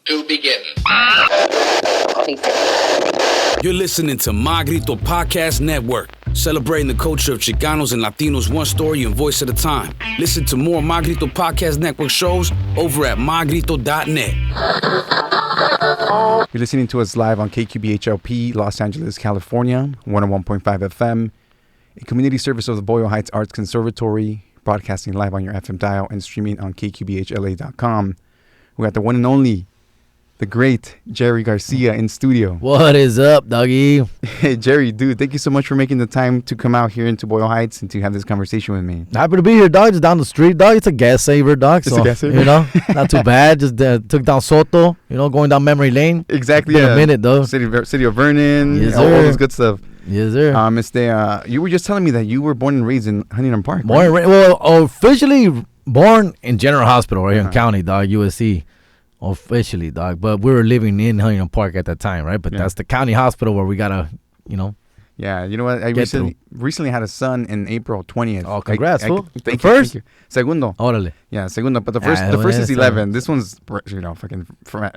to begin. You're listening to Magrito Podcast Network, celebrating the culture of Chicanos and Latinos one story and voice at a time. Listen to more Magrito Podcast Network shows over at magrito.net. You're listening to us live on KQBHLP, Los Angeles, California, 101.5 FM, a community service of the Boyle Heights Arts Conservatory, broadcasting live on your FM dial and streaming on KQBHLA.com. We got the one and only, the great Jerry Garcia in studio. What is up, doggy? Hey, Jerry, dude, thank you so much for making the time to come out here into Boyle Heights and to have this conversation with me. Happy to be here, dog. Just down the street, dog. It's a gas saver, dog. It's a gas saver. You know, not too bad. Just took down Soto, you know, going down memory lane. Exactly. Been a minute, though. City of Vernon, yes, all this good stuff. Yes, sir. You were just telling me that you were born and raised in Huntington Park. Officially born in General Hospital right here in County, dog, USC. Officially, dog. But we were living in Huntington Park at that time, right? But that's the county hospital where we gotta, you know. Yeah, you know what? I recently had a son in April 20th. Oh, congrats, fool. Thank first? you. Segundo. Órale. Yeah, segundo. But the first is 11. This one's, fucking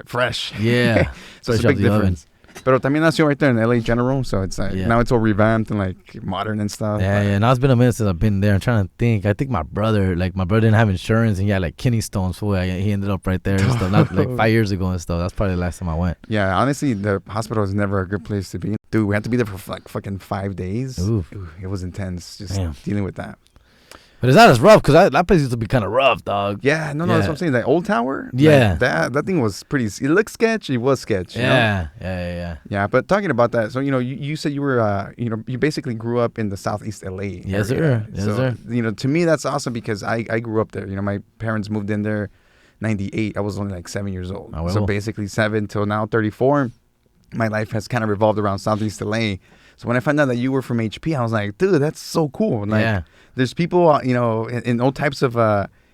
fresh. Yeah. So it's a big difference. Pero también nació right there in LA General, so it's now it's all revamped and like modern and stuff. Yeah. Now it's been a minute since I've been there. I'm trying to think. I think my brother didn't have insurance and he had like kidney stones. So he ended up right there and stuff. Not like 5 years ago and stuff. That's probably the last time I went. Yeah, honestly, the hospital is never a good place to be. Dude, we had to be there for like fucking 5 days. Ooh, it was intense just dealing with that. But it's not as rough because that place used to be kind of rough, dog. Yeah, no, that's what I'm saying. That old tower, yeah, like, that thing was pretty. It looked sketch. It was sketch. Yeah. But talking about that, so you said you were, you basically grew up in the Southeast LA. Yes, sir. Yes, sir. To me that's awesome because I grew up there. My parents moved in there, 98. I was only like 7 years old. So basically 7 till now 34. My life has kind of revolved around Southeast LA. So when I found out that you were from HP, I was like, dude, that's so cool. Like, there's people, in all types of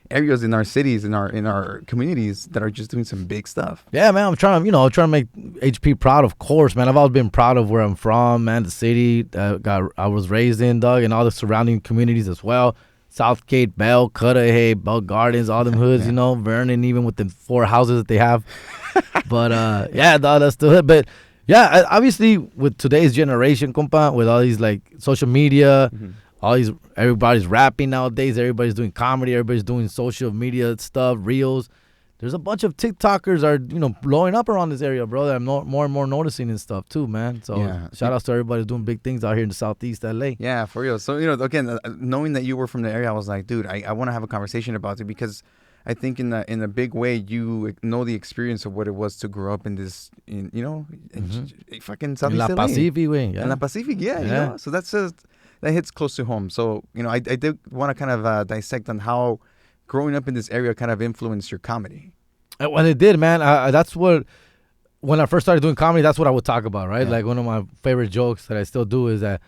areas in our cities, in our communities that are just doing some big stuff. Yeah, man, I'm trying to make HP proud, of course, man. I've always been proud of where I'm from, man, the city I was raised in, dog, and all the surrounding communities as well. Southgate, Bell, Cudahy, Bell Gardens, all them hoods, Vernon, even with the 4 houses that they have. But, dog, that's still it. But, yeah, obviously, with today's generation, compa, with all these, like, social media, everybody's rapping nowadays, everybody's doing comedy, everybody's doing social media stuff, reels. There's a bunch of TikTokers are, blowing up around this area, bro, that I'm more and more noticing and stuff, too, man. So, shout out to everybody doing big things out here in the Southeast LA. Yeah, for real. So, again, knowing that you were from the area, I was like, dude, I want to have a conversation about it because I think in a big way, you know the experience of what it was to grow up in this, in fucking Southeast LA. In La Pacific, güey. In La Pacific, yeah. So that's that hits close to home. So, I did want to kind of dissect on how growing up in this area kind of influenced your comedy. Well, it did, man. That's what, when I first started doing comedy, that's what I would talk about, right? Yeah. Like one of my favorite jokes that I still do is that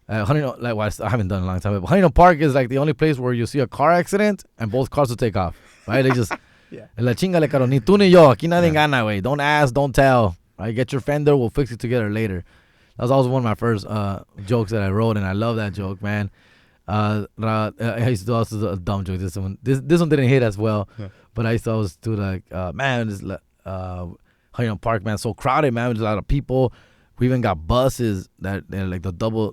I haven't done it in a long time, but Huntington Park is like the only place where you see a car accident and both cars will take off, right? They just, la chinga le caro, ni tú ni yo, aquí nadie gana, güey. Don't ask, don't tell, right? Get your fender, we'll fix it together later. That was also one of my first jokes that I wrote, and I love that joke, man. I used to do also a dumb joke. This one didn't hit as well, but I used to always do like, man, this Huntington Park, man, so crowded, man. There's a lot of people. We even got buses that they're like the double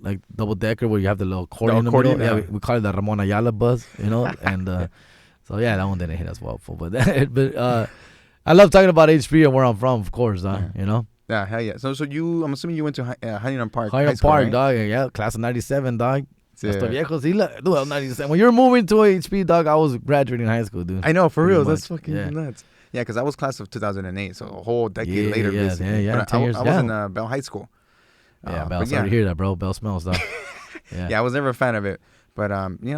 decker where you have the little accordion in the middle. Yeah, we call it the Ramon Ayala bus, and so that one didn't hit as well. But I love talking about HP and where I'm from, of course, Yeah, hell yeah. So I'm assuming you went to Huntington Park. Huntington Park, right? Dog. Yeah, class of 97, dog. Dude, 97. When you were moving to HP, dog, I was graduating high school, dude. I know, for real. That's fucking nuts. Yeah, because I was class of 2008, so a whole decade later, basically. Yeah, 10 years. I was in Bell High School. Bell. Sorry to hear that, bro. Bell smells, dog. I was never a fan of it. But,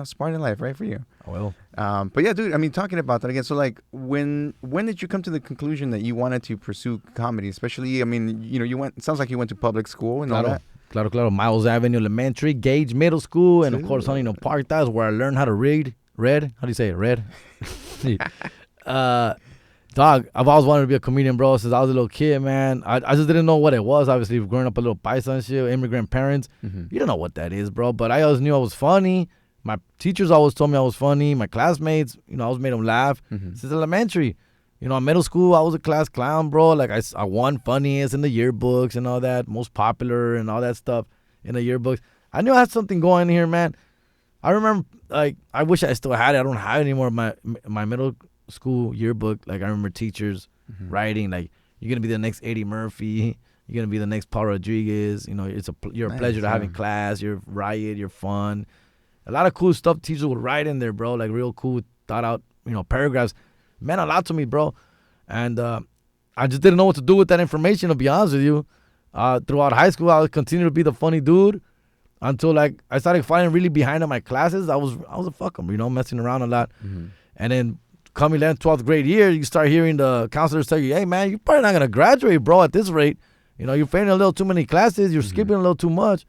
Spartan life, right, for you. Well. But, yeah, dude, I mean, talking about that again, so, like, when did you come to the conclusion that you wanted to pursue comedy? Especially, I mean, it sounds like you went to public school and all that. Claro. Miles Avenue Elementary, Gage Middle School, and, of course, Huntington Park. That's where I learned how to read. How do you say it? Read? Dog, I've always wanted to be a comedian, bro, since I was a little kid, man. I just didn't know what it was. Obviously, growing up a little paisa and shit, immigrant parents. You don't know what that is, bro. But I always knew I was funny. My teachers always told me I was funny. My classmates, I always made them laugh since elementary. You know, in middle school, I was a class clown, bro. Like, I won funniest in the yearbooks and all that, most popular and all that stuff in the yearbooks. I knew I had something going here, man. I remember, like, I wish I still had it. I don't have it anymore. My middle school yearbook, like, I remember teachers writing, like, you're going to be the next Eddie Murphy. You're going to be the next Paul Rodriguez. You know, you're a pleasure to have in class. You're riot. You're fun. A lot of cool stuff teachers would write in there, bro. Like, real cool, thought out, you know, paragraphs. Meant a lot to me, bro. And I just didn't know what to do with that information, to be honest with you. Throughout high school, I would continue to be the funny dude until, like, I started falling really behind in my classes. I was a fucker, you know, messing around a lot. And then coming 11th, 12th grade year, you start hearing the counselors tell you, hey, man, you're probably not going to graduate, bro, at this rate. You know, you're failing a little too many classes. You're skipping a little too much.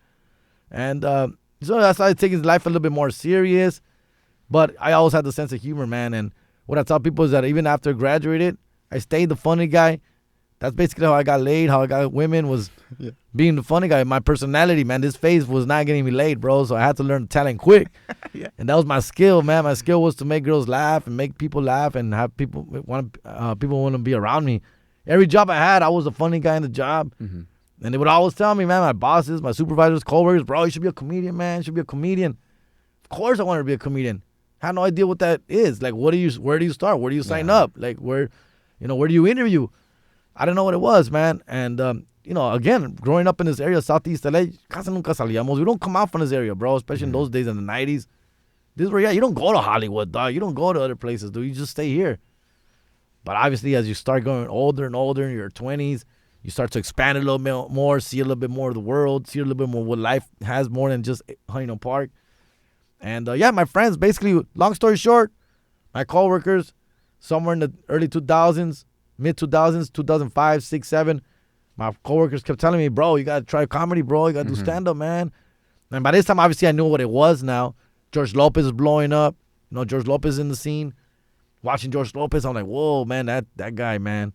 And so I started taking life a little bit more serious. But I always had the sense of humor, man. And what I tell people is that even after I graduated, I stayed the funny guy. That's basically how I got laid, how I got women, was being the funny guy. My personality, man, this face was not getting me laid, bro. So I had to learn talent quick. And that was my skill, man. My skill was to make girls laugh and make people laugh and have people want to be around me. Every job I had, I was the funny guy in the job. And they would always tell me, man, my bosses, my supervisors, coworkers, bro, you should be a comedian, man. You should be a comedian. Of course I wanted to be a comedian. I had no idea what that is. Like, where do you start? Where do you sign up? Like, where do you interview? I didn't know what it was, man. And, you know, again, growing up in this area, Southeast LA, casi nunca salíamos. We don't come out from this area, bro, especially in those days in the 90s. This is where, you don't go to Hollywood, dog. You don't go to other places, dude. You just stay here. But obviously, as you start going older and older in your 20s, you start to expand a little bit more, see a little bit more of the world, see a little bit more what life has more than just Huntington Park. And, my friends, basically, long story short, my coworkers, somewhere in the early 2000s, mid-2000s, 2005, 6, 7, my coworkers kept telling me, bro, you got to try comedy, bro. You got to do stand-up, man. And by this time, obviously, I knew what it was now. George Lopez is blowing up. You know, George Lopez in the scene. Watching George Lopez, I'm like, whoa, man, that guy, man.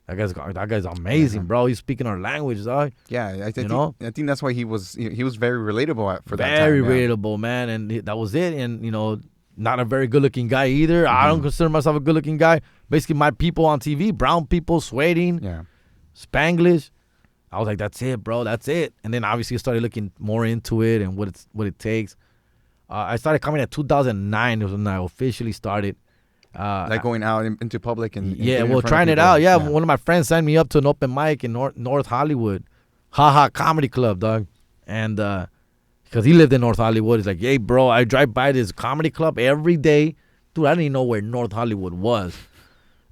That guy's amazing, bro. He's speaking our language, dog. Yeah, I think that's why he was very relatable for that time. Very relatable, man, and that was it. And, you know, not a very good-looking guy either. I don't consider myself a good-looking guy. Basically, my people on TV, brown people, sweating, Spanglish. I was like, that's it, bro. That's it. And then obviously I started looking more into it and what it takes. I started coming at 2009. It was when I officially started. Like going out into public and trying it out. Yeah, one of my friends signed me up to an open mic in North Hollywood, Comedy Club, dog. And because he lived in North Hollywood, he's like, hey, bro, I drive by this comedy club every day. Dude, I didn't even know where North Hollywood was.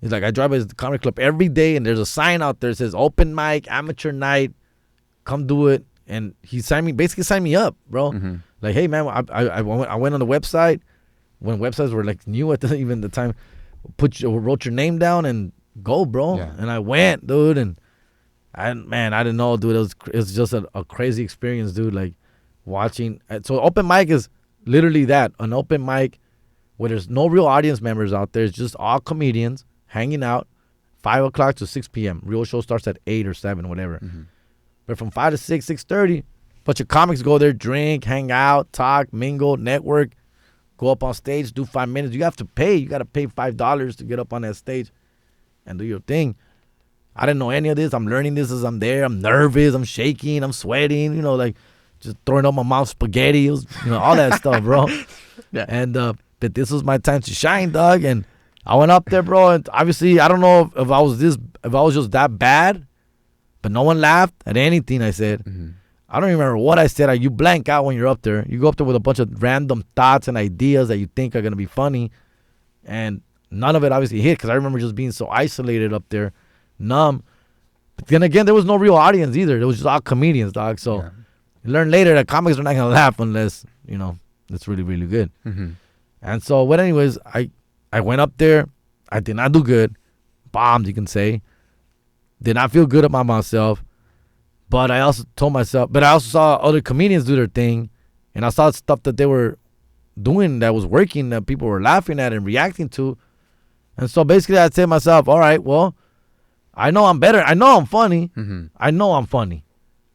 He's like, I drive by this comedy club every day, and there's a sign out there that says open mic, amateur night, come do it. And he basically signed me up, bro. Like, hey, man, I went on the website. When websites were like new at even the time, wrote your name down and go, bro. Yeah. And I went, dude, and I didn't know, dude. It was just a crazy experience, dude. Like watching. So open mic is literally that, an open mic where there's no real audience members out there. It's just all comedians hanging out, 5 o'clock to 6 p.m. Real show starts at 8 or 7, whatever. But from 5 to 6, 6:30, bunch of comics go there, drink, hang out, talk, mingle, network. Go up on stage, do 5 minutes. You have to pay. You got to pay $5 to get up on that stage and do your thing. I didn't know any of this. I'm learning this as I'm there. I'm nervous. I'm shaking. I'm sweating. You know, like just throwing up my mouth spaghetti. All that stuff, bro. Yeah. And but this was my time to shine, dog. And I went up there, bro. And obviously, I don't know if I was just that bad, but no one laughed at anything I said. I don't even remember what I said. You blank out when you're up there. You go up there with a bunch of random thoughts and ideas that you think are going to be funny. And none of it obviously hit because I remember just being so isolated up there, numb. But then again, there was no real audience either. It was just all comedians, dog. So you learn later that comics are not going to laugh unless, it's really, really good. And so, but anyways, I went up there. I did not do good. Bombed, you can say. Did not feel good about myself. But I also saw other comedians do their thing, and I saw stuff that they were doing that was working, that people were laughing at and reacting to. And so basically I'd say to myself, all right, well, I know I'm better. I know I'm funny. I know I'm funny.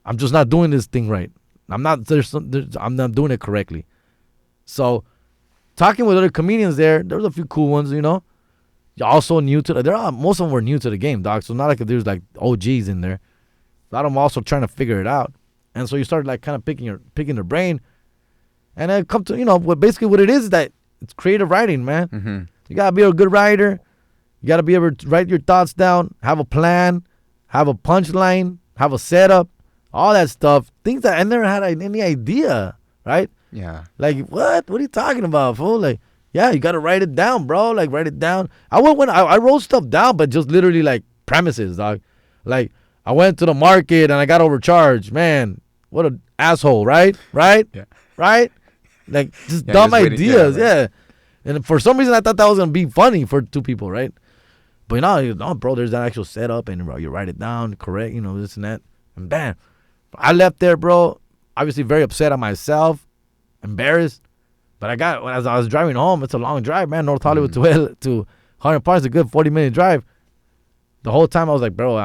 I'm just not doing this thing right. I'm not doing it correctly. So talking with other comedians there was a few cool ones, you're also new to most of them were new to the game, dog. So not like there's like OGs in there. A lot of them also trying to figure it out. And so you start like kind of picking their brain. And then come to, basically what it is that it's creative writing, man. Mm-hmm. You got to be a good writer. You got to be able to write your thoughts down, have a plan, have a punchline, have a setup, all that stuff. Things that I never had any idea, right? Yeah. Like, what? What are you talking about, fool? Like, yeah, you got to write it down, bro. Like, write it down. I wrote stuff down, but just literally like premises, dog. Like, I went to the market and I got overcharged. Man, what an asshole, right? Right? Yeah. Right? Like, just dumb ideas, yeah. And for some reason, I thought that was going to be funny for two people, right? But no, bro, there's that actual setup, and bro, you write it down, correct, this and that. And bam. I left there, bro, obviously very upset at myself, embarrassed. But as I was driving home, it's a long drive, man. North Hollywood to Huntington Park is a good 40-minute drive. The whole time I was like, bro,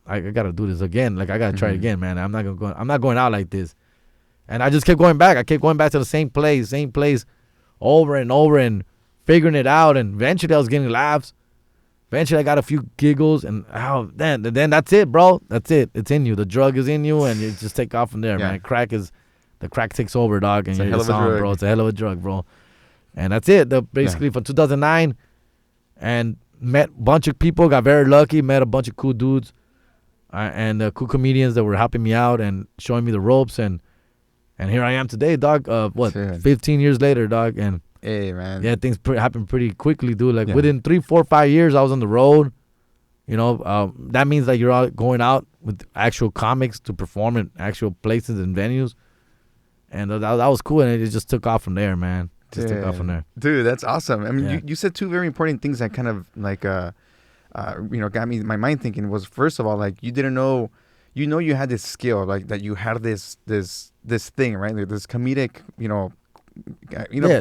I got to do this again. Like, I got to try it again, man. I'm not going out like this. And I just kept going back. I kept going back to the same place over and over and figuring it out. And eventually I was getting laughs. Eventually I got a few giggles. And then that's it, bro. That's it. It's in you. The drug is in you. And you just take off from there, man. The crack takes over, dog. And you're just on, bro. It's a hell of a drug, bro. And that's it. Basically from 2009. And met a bunch of people. Got very lucky. Met a bunch of cool dudes. And cool comedians that were helping me out and showing me the ropes. And here I am today, dog. 15 years later, dog. And hey, man. Yeah, things happen pretty quickly, dude. Like within 3, 4, 5 years, I was on the road. That means that you're out going out with actual comics to perform in actual places and venues. And that was cool. And it just took off from there, man. Took off from there. Dude, that's awesome. I mean, you said two very important things that kind of like, got me my mind thinking was, first of all, like you didn't know, you had this skill, like that you had this thing, right? Like this comedic,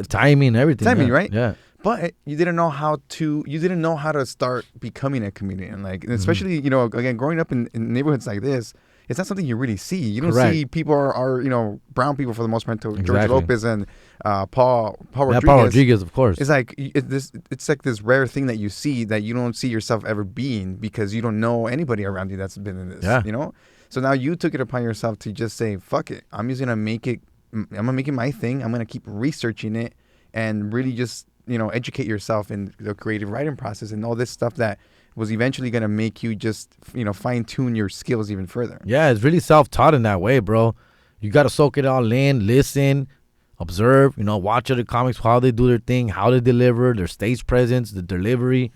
timing, everything. Timing, right? Yeah. But you didn't know how to start becoming a comedian. Like, especially, again, growing up in neighborhoods like this, it's not something you really see. You don't see people are brown people for the most part, George Lopez and Paul Rodriguez. Paul Rodriguez, of course. It's like it's like this rare thing that you see that you don't see yourself ever being because you don't know anybody around you that's been in this. Yeah. So now you took it upon yourself to just say, fuck it. I'm just gonna make it my thing. I'm gonna keep researching it and really just educate yourself in the creative writing process and all this stuff that was eventually going to make you just, fine-tune your skills even further. Yeah, it's really self-taught in that way, bro. You got to soak it all in, listen, observe, watch other comics, how they do their thing, how they deliver, their stage presence, the delivery,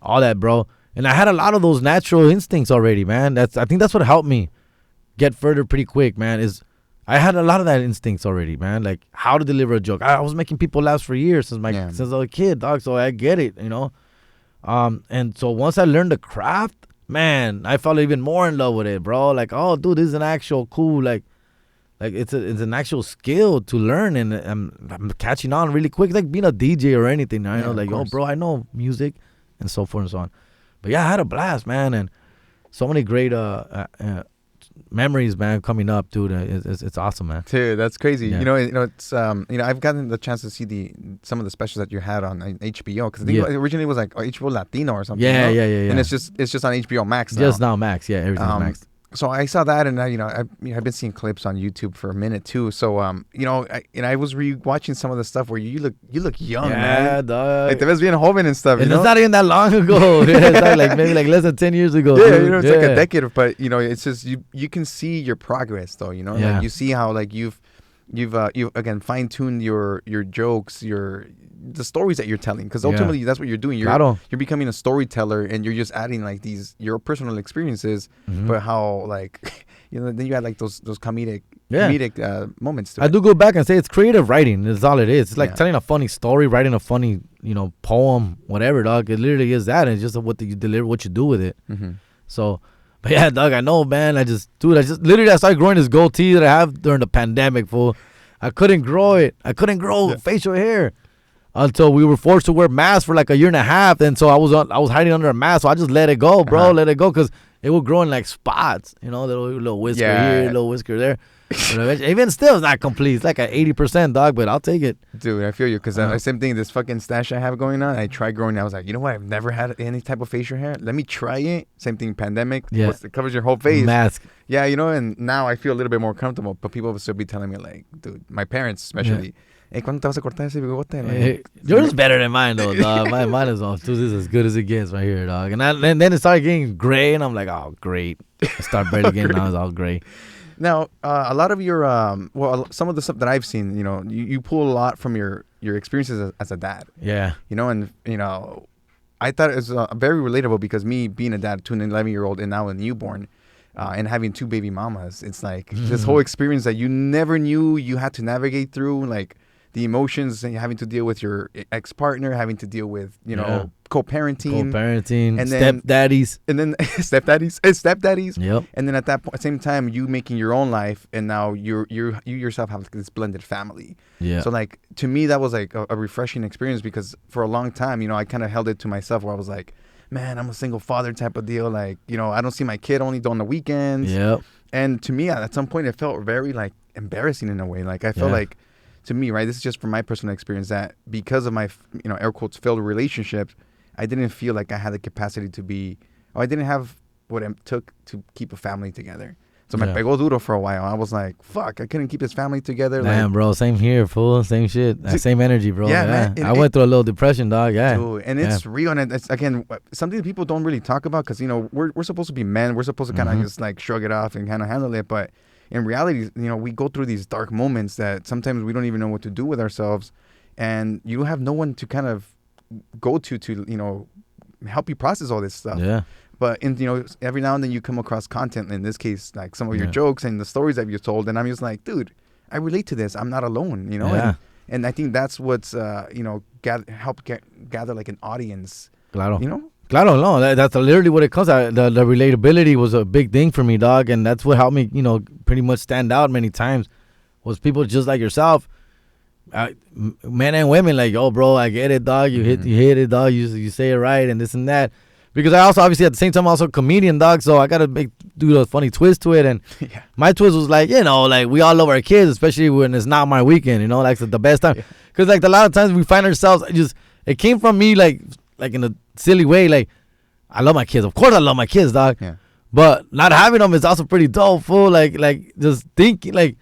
all that, bro. And I had a lot of those natural instincts already, man. I think that's what helped me get further pretty quick, man, is I had a lot of that instincts already, man. Like how to deliver a joke. I was making people laugh for years since I was a kid, dog. So I get it, And so once I learned the craft, man, I fell even more in love with it, bro. Like, oh, dude, this is an actual cool, like it's an actual skill to learn, and I'm catching on really quick. It's like being a DJ or anything. Oh, bro, I know music, and so forth and so on. But yeah, I had a blast, man, and so many great memories, man, coming up, dude. It's awesome, man. Dude, that's crazy. Yeah. It's I've gotten the chance to see some of the specials that you had on HBO, because I think originally it was like HBO Latino or something. Yeah. And it's just on HBO Max now. Just now Max, yeah, everything's Max. So I saw that, and I've been seeing clips on YouTube for a minute too. So I was rewatching some of the stuff where you look young, man. Yeah, dog. Like the best being Hovind and stuff. And it's not even that long ago. It's like maybe like less than 10 years ago. Yeah, it's like a decade. But it's just you can see your progress though. Like you see how like you've again fine-tuned your jokes, the stories that you're telling, because ultimately that's what you're doing. You're becoming a storyteller, and you're just adding like your personal experiences, but how like then you add like those comedic moments to it. I do go back and say it's creative writing. That's all it is. It's like telling a funny story, writing a funny poem, whatever, dog. It literally is that. It's just what you deliver, what you do with it. So. But yeah, dog, I know, man. I started growing this goatee that I have during the pandemic, fool. I couldn't grow it. I couldn't grow facial hair. until we were forced to wear masks for like a year and a half. And so I was hiding under a mask. So I just let it go, bro. Let it go because it would grow in like spots. You know, little whisker here, little whisker there. But even still, it's not complete. It's like an 80%, dog, but I'll take it. Dude, I feel you because same thing. This fucking stash I have going on, I tried growing. I was like, you know what? I've never had any type of facial hair. Let me try it. Same thing, pandemic. Yeah. It covers your whole face. Mask. Yeah, you know, and now I feel a little bit more comfortable. But people will still be telling me, like, dude, my parents especially, hey, ¿cuándo te vas a cortar ese bigote? Like, yours is better than mine, though, dog. Mine is this is as good as it gets right here, dog. And then it started getting gray, and I'm like, oh, great. I start barely getting now it's all gray. Now, a lot of your, some of the stuff that I've seen, you know, you pull a lot from your experiences as a dad. Yeah. You know, and, you know, I thought it was very relatable because me being a dad to an 11-year-old and now a newborn and having 2 baby mamas, it's like this whole experience that you never knew you had to navigate through, like the emotions and having to deal with your ex-partner, having to deal with, you know, co-parenting, and then stepdaddies, stepdaddies. Yep. And then at that same time, you making your own life, and now you yourself have this blended family. Yeah. So like to me, that was like a refreshing experience because for a long time, you know, I kind of held it to myself where I was like, man, I'm a single father type of deal. Like, you know, I don't see my kid only on the weekends. Yep. And to me, at some point, it felt very like embarrassing in a way. Like I felt like, to me, right, this is just from my personal experience, that because of my, you know, air quotes, failed relationships, I didn't feel like I had the capacity to be, or I didn't have what it took to keep a family together. So me pegó duro for a while. I was like, fuck, I couldn't keep his family together. Damn, like, bro, same here, fool. Same shit. Same energy, bro. Yeah, man. I went through a little depression, dog. Yeah. Dude, and it's real. And it's, again, something that people don't really talk about because, you know, we're supposed to be men. We're supposed to kind of just like shrug it off and kind of handle it. But in reality, you know, we go through these dark moments that sometimes we don't even know what to do with ourselves. And you have no one to kind of go to, you know, help you process all this stuff. Yeah. But you know, every now and then you come across content, in this case, like some of your jokes and the stories that you've told, and I'm just like, dude, I relate to this. I'm not alone, you know. Yeah. And I think that's what's you know, gather like an audience. Claro. You know. Claro, no, that's literally what it comes out. The relatability was a big thing for me, dog, and that's what helped me, you know, pretty much stand out many times. Was people just like yourself, men and women, like, yo, bro, I get it, dog. You hit it, dog. You say it right, and this and that. Because I also, obviously, at the same time, also a comedian, dog, so I got to do a funny twist to it. And my twist was like, you know, like, we all love our kids, especially when it's not my weekend, you know, like, the best time. Because, like, a lot of times we find ourselves, it came from me, like in a silly way, like, I love my kids. Of course I love my kids, dog. Yeah. But not having them is also pretty dope, fool. Like, just thinking, like,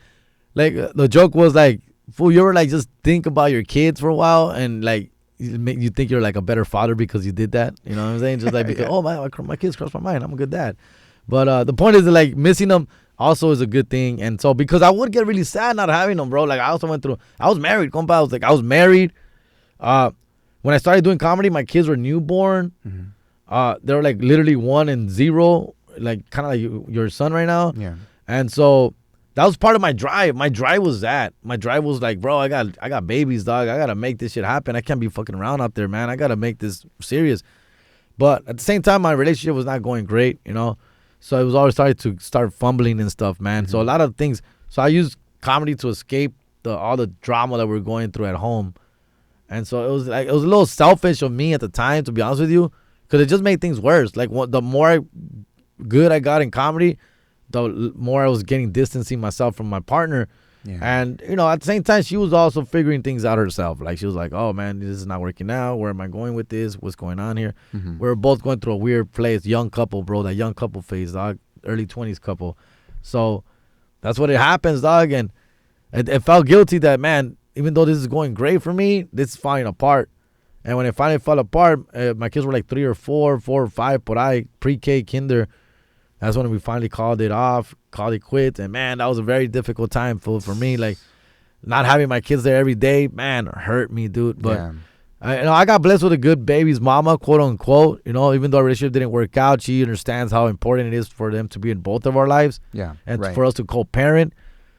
the joke was, like, fool, you ever, like, just think about your kids for a while and, like, you think you're like a better father because you did that, you know what I'm saying? Just like because my kids crossed my mind, I'm a good dad. But the point is that, like, missing them also is a good thing. And so because I would get really sad not having them, bro. Like, I also went through. I was married, compa. I was married. When I started doing comedy, my kids were newborn. They were like literally 1 and 0, like kind of like your son right now. Yeah. And so that was part of my drive. My drive was like, bro, I got babies, dog. I got to make this shit happen. I can't be fucking around out there, man. I got to make this serious. But at the same time, my relationship was not going great, you know? So it was always starting to start fumbling and stuff, man. So a lot of things. So I used comedy to escape all the drama that we were going through at home. And so it was a little selfish of me at the time, to be honest with you, because it just made things worse. Like, the more good I got in comedy, the more I was getting distancing myself from my partner. Yeah. And, you know, at the same time, she was also figuring things out herself. Like, she was like, oh, man, this is not working out. Where am I going with this? What's going on here? We were both going through a weird place. Young couple, bro. That young couple phase, dog. Early 20s couple. So that's what it happens, dog. And it felt guilty that, man, even though this is going great for me, this is falling apart. And when it finally fell apart, my kids were like 3 or 4 or 5, por ahí, pre-K, kinder. That's when we finally called it off, called it quits. And, man, that was a very difficult time for me. Like, not having my kids there every day, man, hurt me, dude. But, I got blessed with a good baby's mama, quote unquote. You know, even though our relationship didn't work out, she understands how important it is for them to be in both of our lives. Yeah, and for us to co-parent.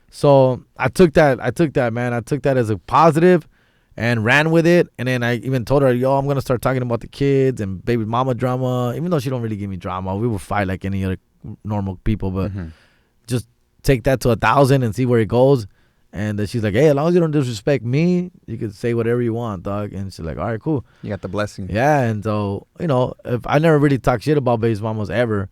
So I took that, man. I took that as a positive and ran with it. And then I even told her, yo, I'm going to start talking about the kids and baby mama drama. Even though she don't really give me drama. We will fight like any other normal people. But just take that to 1,000 and see where it goes. And then she's like, hey, as long as you don't disrespect me, you can say whatever you want, dog. And she's like, all right, cool. You got the blessing. Yeah, and so, if I never really talked shit about baby mamas ever.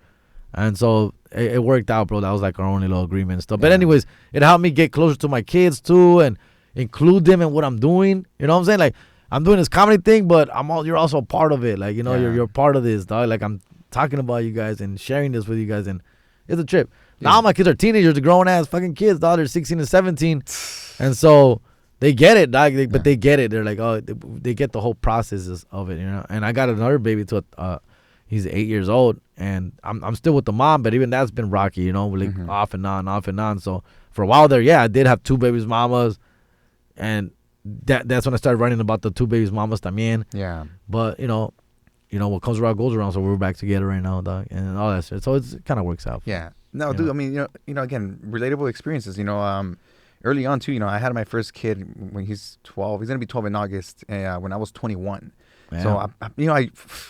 And so it worked out, bro. That was like our only little agreement and stuff. Yeah. But anyways, it helped me get closer to my kids too and include them in what I'm doing. You know what I'm saying? Like, I'm doing this comedy thing, but you're also a part of it. Like, you're part of this, dog. Like, I'm talking about you guys and sharing this with you guys, and it's a trip. Yeah. Now my kids are teenagers, they're grown ass fucking kids, dog. They're 16 and 17, and so they get it, dog. But they get it. They're like, oh, they get the whole processes of it, And I got another baby he's 8 years old, and I'm still with the mom, but even that's been rocky, like off and on. So for a while there, I did have two babies mamas, and that's when I started writing about the two babies mamas también. Yeah. But what comes around goes around. So we're back together right now, dog, and all that shit. So it kind of works out. Yeah. No, dude. I mean, again, relatable experiences. Early on too. I had my first kid when he's 12. He's gonna be 12 in August. When I was 21. Yeah. So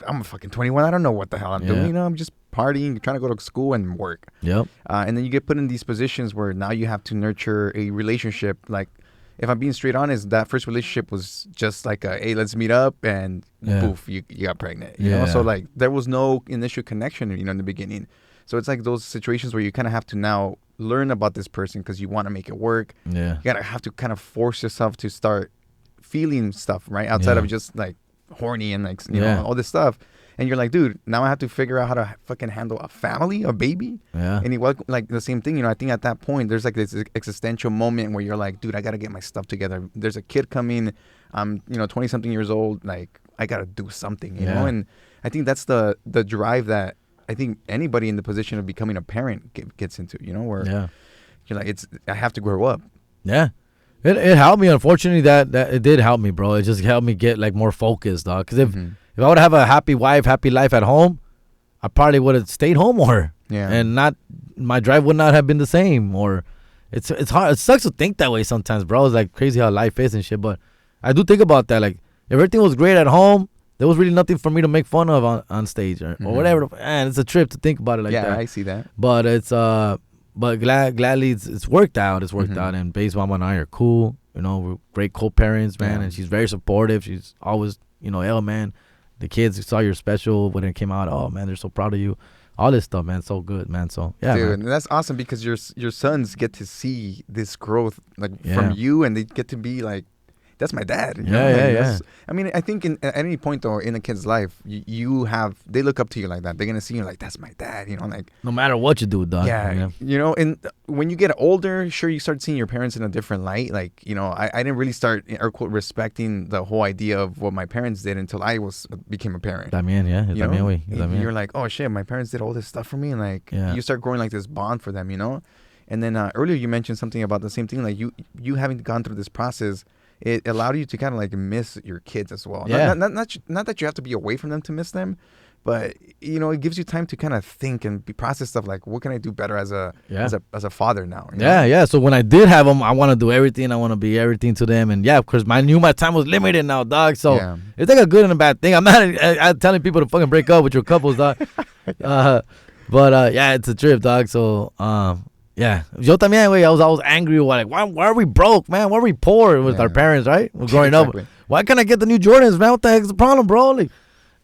I'm fucking 21. I don't know what the hell I'm doing. I'm just partying, trying to go to school and work. Yep. And then you get put in these positions where now you have to nurture a relationship. Like, if I'm being straight honest, that first relationship was just like hey, let's meet up, and poof, you got pregnant. You know, so like there was no initial connection, in the beginning. So it's like those situations where you kind of have to now learn about this person because you want to make it work. Yeah. You have to kind of force yourself to start feeling stuff, right? Outside of just like horny and like, all this stuff. And you're like, dude, now I have to figure out how to fucking handle a family, a baby. Yeah. And like the same thing, I think at that point, there's like this existential moment where you're like, dude, I got to get my stuff together. There's a kid coming. I'm, 20 something years old. Like, I got to do something, you know? And I think that's the drive that I think anybody in the position of becoming a parent gets into, where you're like, I have to grow up. Yeah. It helped me. Unfortunately, that it did help me, bro. It just helped me get like more focused, dog. Because if I would have a happy wife, happy life at home, I probably would have stayed home more. Yeah. And my drive would not have been the same. Or it's hard. It sucks to think that way sometimes, bro. It's like crazy how life is and shit. But I do think about that. Like, if everything was great at home, there was really nothing for me to make fun of on stage or whatever. And it's a trip to think about it like that. Yeah, I see that. But it's but gladly it's worked out. It's worked out, and Babe's mama and I are cool. We're great co-parents, man, and she's very supportive. She's always, oh man, the kids saw your special when it came out. Oh man, they're so proud of you. All this stuff, man, so good, man. So yeah, dude, man. And that's awesome because your sons get to see this growth from you, and they get to be like, that's my dad. Yeah. I mean, I think at any point though in a kid's life, they look up to you like that. They're gonna see you like, that's my dad. Like no matter what you do, dog. Yeah. And when you get older, sure, you start seeing your parents in a different light. Like, I didn't really start air quote respecting the whole idea of what my parents did until I became a parent. También, yeah. You're like, oh shit, my parents did all this stuff for me, and like you start growing like this bond for them, And then earlier you mentioned something about the same thing, like you having gone through this process. It allowed you to kind of like miss your kids as well. Yeah. Not that you have to be away from them to miss them, but it gives you time to kind of think and process stuff like, what can I do better as a father now? Yeah. So when I did have them, I want to do everything. I want to be everything to them, and of course, I knew my time was limited now, dog. So it's like a good and a bad thing. I'm not telling people to fucking break up with your couples, dog. But it's a trip, dog. So yeah, yo también, güey. I was always angry. Like, why are we broke, man? Why are we poor with our parents, right? We're growing up. Why can't I get the new Jordans, man? What the heck's the problem, bro? Like,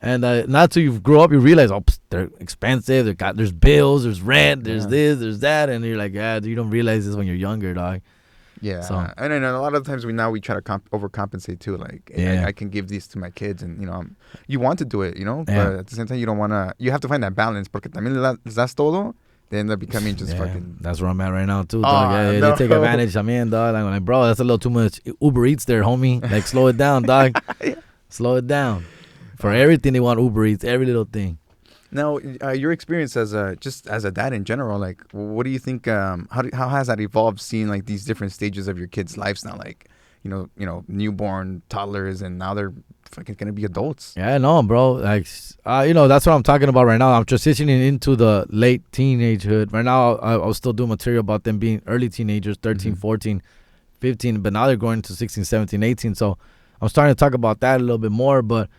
and not till you grow up, you realize, they're expensive. There's bills, there's rent, there's this, there's that, and you're like, you don't realize this when you're younger, dog. Yeah, so. And then a lot of times we try to overcompensate too. Like, I can give these to my kids, and you want to do it, but at the same time you don't want to. You have to find that balance, porque también les das todo. They end up becoming just fucking. That's where I'm at right now too, dog. They take advantage. Dog. I'm like, bro, that's a little too much Uber Eats there, homie. Like, slow it down, dog. Slow it down. For everything they want Uber Eats, every little thing. Now, your experience as a dad in general, like, what do you think? How has that evolved? Seeing like these different stages of your kids' lives now, like, newborn, toddlers, and now they're fucking gonna be adults. Yeah, no, bro. Like, that's what I'm talking about right now. I'm transitioning into the late teenagehood. Right now, I was still doing material about them being early teenagers, 13, 14, 15, but now they're going to 16, 17, 18. So I'm starting to talk about that a little bit more. But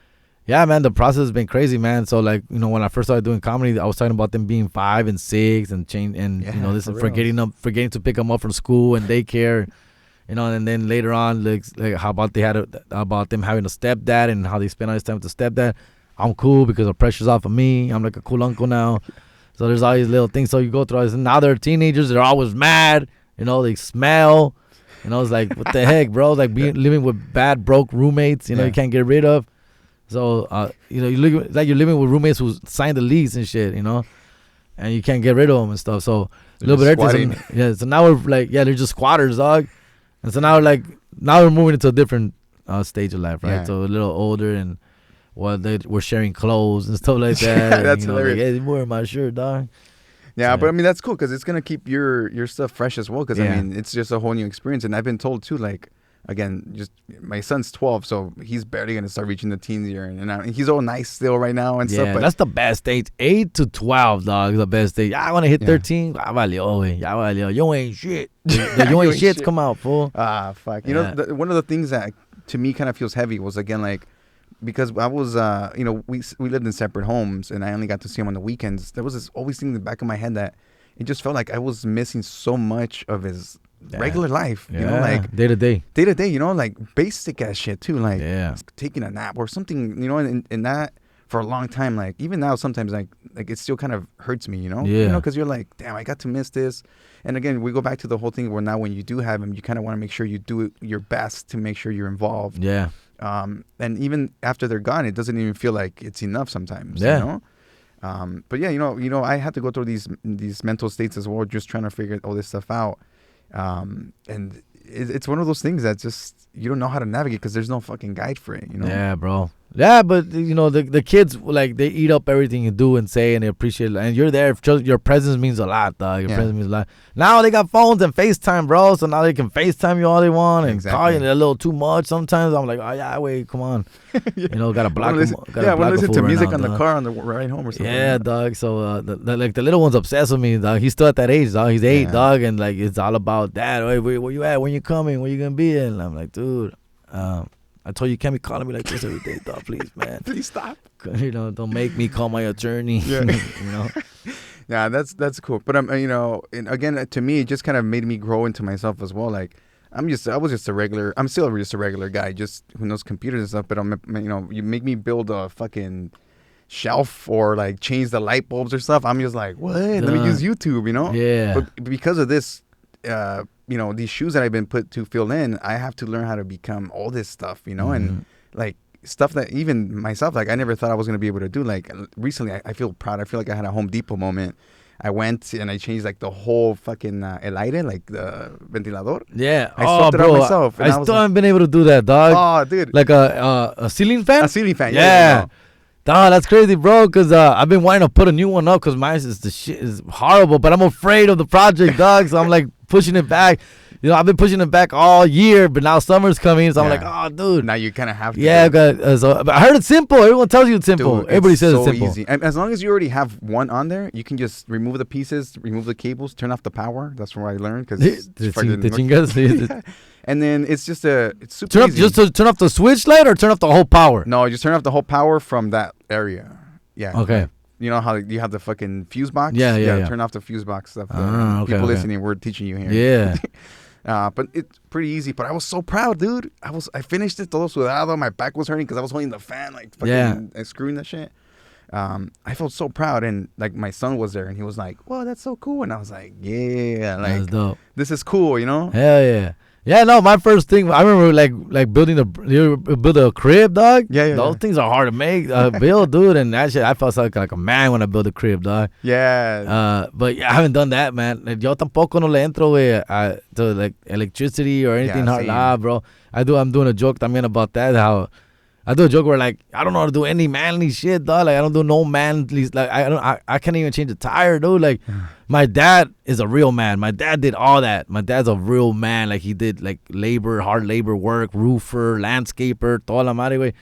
yeah, man, the process has been crazy, man. So like, when I first started doing comedy, I was talking about them being 5 and 6 and change, and forgetting to pick them up from school and daycare. You know, and then later on, like how about about them having a stepdad and how they spend all this time with the stepdad. I'm cool because the pressure's off of me. I'm like a cool uncle now. So there's all these little things. So you go through all this. And now they're teenagers. They're always mad. You know, they smell. You know, it's like, what the heck, bro? It's like living with bad, broke roommates, you know, you can't get rid of. So, you know, you're living with roommates who signed the lease and shit, you know, and you can't get rid of them and stuff. So, a little bit of everything. Yeah, so now we're like, they're just squatters, dog. And so now we're moving into a different stage of life, right? Yeah. So a little older and we're sharing clothes and stuff like that. That's and, hilarious. Like, hey, you wearing my shirt, dog. Yeah, but I mean, that's cool because it's going to keep your stuff fresh as well because, I mean, it's just a whole new experience. And I've been told, too, like, again, just my son's 12, so he's barely going to start reaching the teens year. And he's all nice still right now and stuff. But that's the best age. 8 to 12, dog, is the best age. I want to hit 13. Ya valió. You ain't shit. The you ain't shits come out, fool. Fuck. You know, one of the things that, to me, kind of feels heavy was, again, like, because I was, you know, we lived in separate homes, and I only got to see him on the weekends. There was this always thing in the back of my head that it just felt like I was missing so much of his regular life. You know, like day to day. You know, like basic ass shit too, like taking a nap or something. You know, and that for a long time, like even now, sometimes like it still kind of hurts me. You know, because you're like, damn, I got to miss this. And again, we go back to the whole thing where now when you do have him, you kind of want to make sure you do your best to make sure you're involved. Yeah. And even after they're gone, it doesn't even feel like it's enough sometimes. Yeah. You know? But yeah, you know, I had to go through these mental states as well, just trying to figure all this stuff out. And it's one of those things that just you don't know how to navigate because there's no fucking guide for it. You know? Yeah, bro. Yeah, but you know the kids, like, they eat up everything you do and say, and they appreciate it. And you're there. Your presence means a lot, dog. Your presence means a lot. Now they got phones and FaceTime, bro. So now they can FaceTime you all they want and call you a little too much. Sometimes I'm like, oh yeah, wait, come on. You know, gotta block them. I want to listen to music on the car on the ride home or something. Yeah, dog. So like the little one's obsessed with me, dog. He's still at that age, dog. He's 8, dog, and like it's all about that. Wait, where you at? When you coming? Where you gonna be? And I'm like, dude. I told you, you can't be calling me like this every day, dog. Please, man. Please stop. You know, don't make me call my attorney. Yeah. You know. Yeah, that's cool. But you know, and again, to me, it just kind of made me grow into myself as well. Like, I'm still just a regular guy, just who knows computers and stuff. But you know, you make me build a fucking shelf or like change the light bulbs or stuff. I'm just like, what? Let me use YouTube. You know. Yeah. But because of this, you know, these shoes that I've been put to fill in, I have to learn how to become all this stuff, you know, and like stuff that even myself, like I never thought I was going to be able to do. Like recently, I feel proud. I feel like I had a Home Depot moment. I went and I changed like the whole fucking el aire, like the ventilador. Yeah. I swapped it out myself. I still haven't been able to do that, dog. Oh, dude. Like a ceiling fan? A ceiling fan, yeah. Dog, that's crazy, bro, because I've been wanting to put a new one up because mine is the shit is horrible, but I'm afraid of the project, dog, so I'm like pushing it back. You know, I've been pushing it back all year, but now summer's coming, so I'm like, oh, dude. Now you kind of have to. Yeah, but I heard it's simple. Everyone tells you it's simple. Dude, everybody says it's simple. Easy. And as long as you already have one on there, you can just remove the pieces, remove the cables, turn off the power. That's where I learned. And then it's just it's super easy. Just to turn off the switch light or turn off the whole power? No, just turn off the whole power from that area. Yeah. Okay. You know how you have the fucking fuse box? Yeah. Turn off the fuse box stuff. People listening, we're teaching you here. Yeah. But it's pretty easy. But I was so proud, dude. I finished it todo sudado. My back was hurting because I was holding the fan, like fucking screwing that shit. I felt so proud, and like my son was there, and he was like, "Whoa, that's so cool!" And I was like, "Yeah, like that's dope. This is cool, you know?" Hell yeah. Yeah, no, my first thing, I remember like building a crib, dog. Yeah. Those things are hard to make, build, dude. And that shit, I felt like a man when I built a crib, dog. Yeah. But I haven't done that, man. Yo tampoco no le entro, güey, to like electricity or anything hard. Nah, bro. I'm doing a joke también about that, how I do a joke where like I don't know how to do any manly shit, dog. Like I don't do no manly, like I can't even change a tire, dude. Like my dad is a real man. My dad did all that. My dad's a real man. Like he did like hard labor work, roofer, landscaper, toda la madre, güey.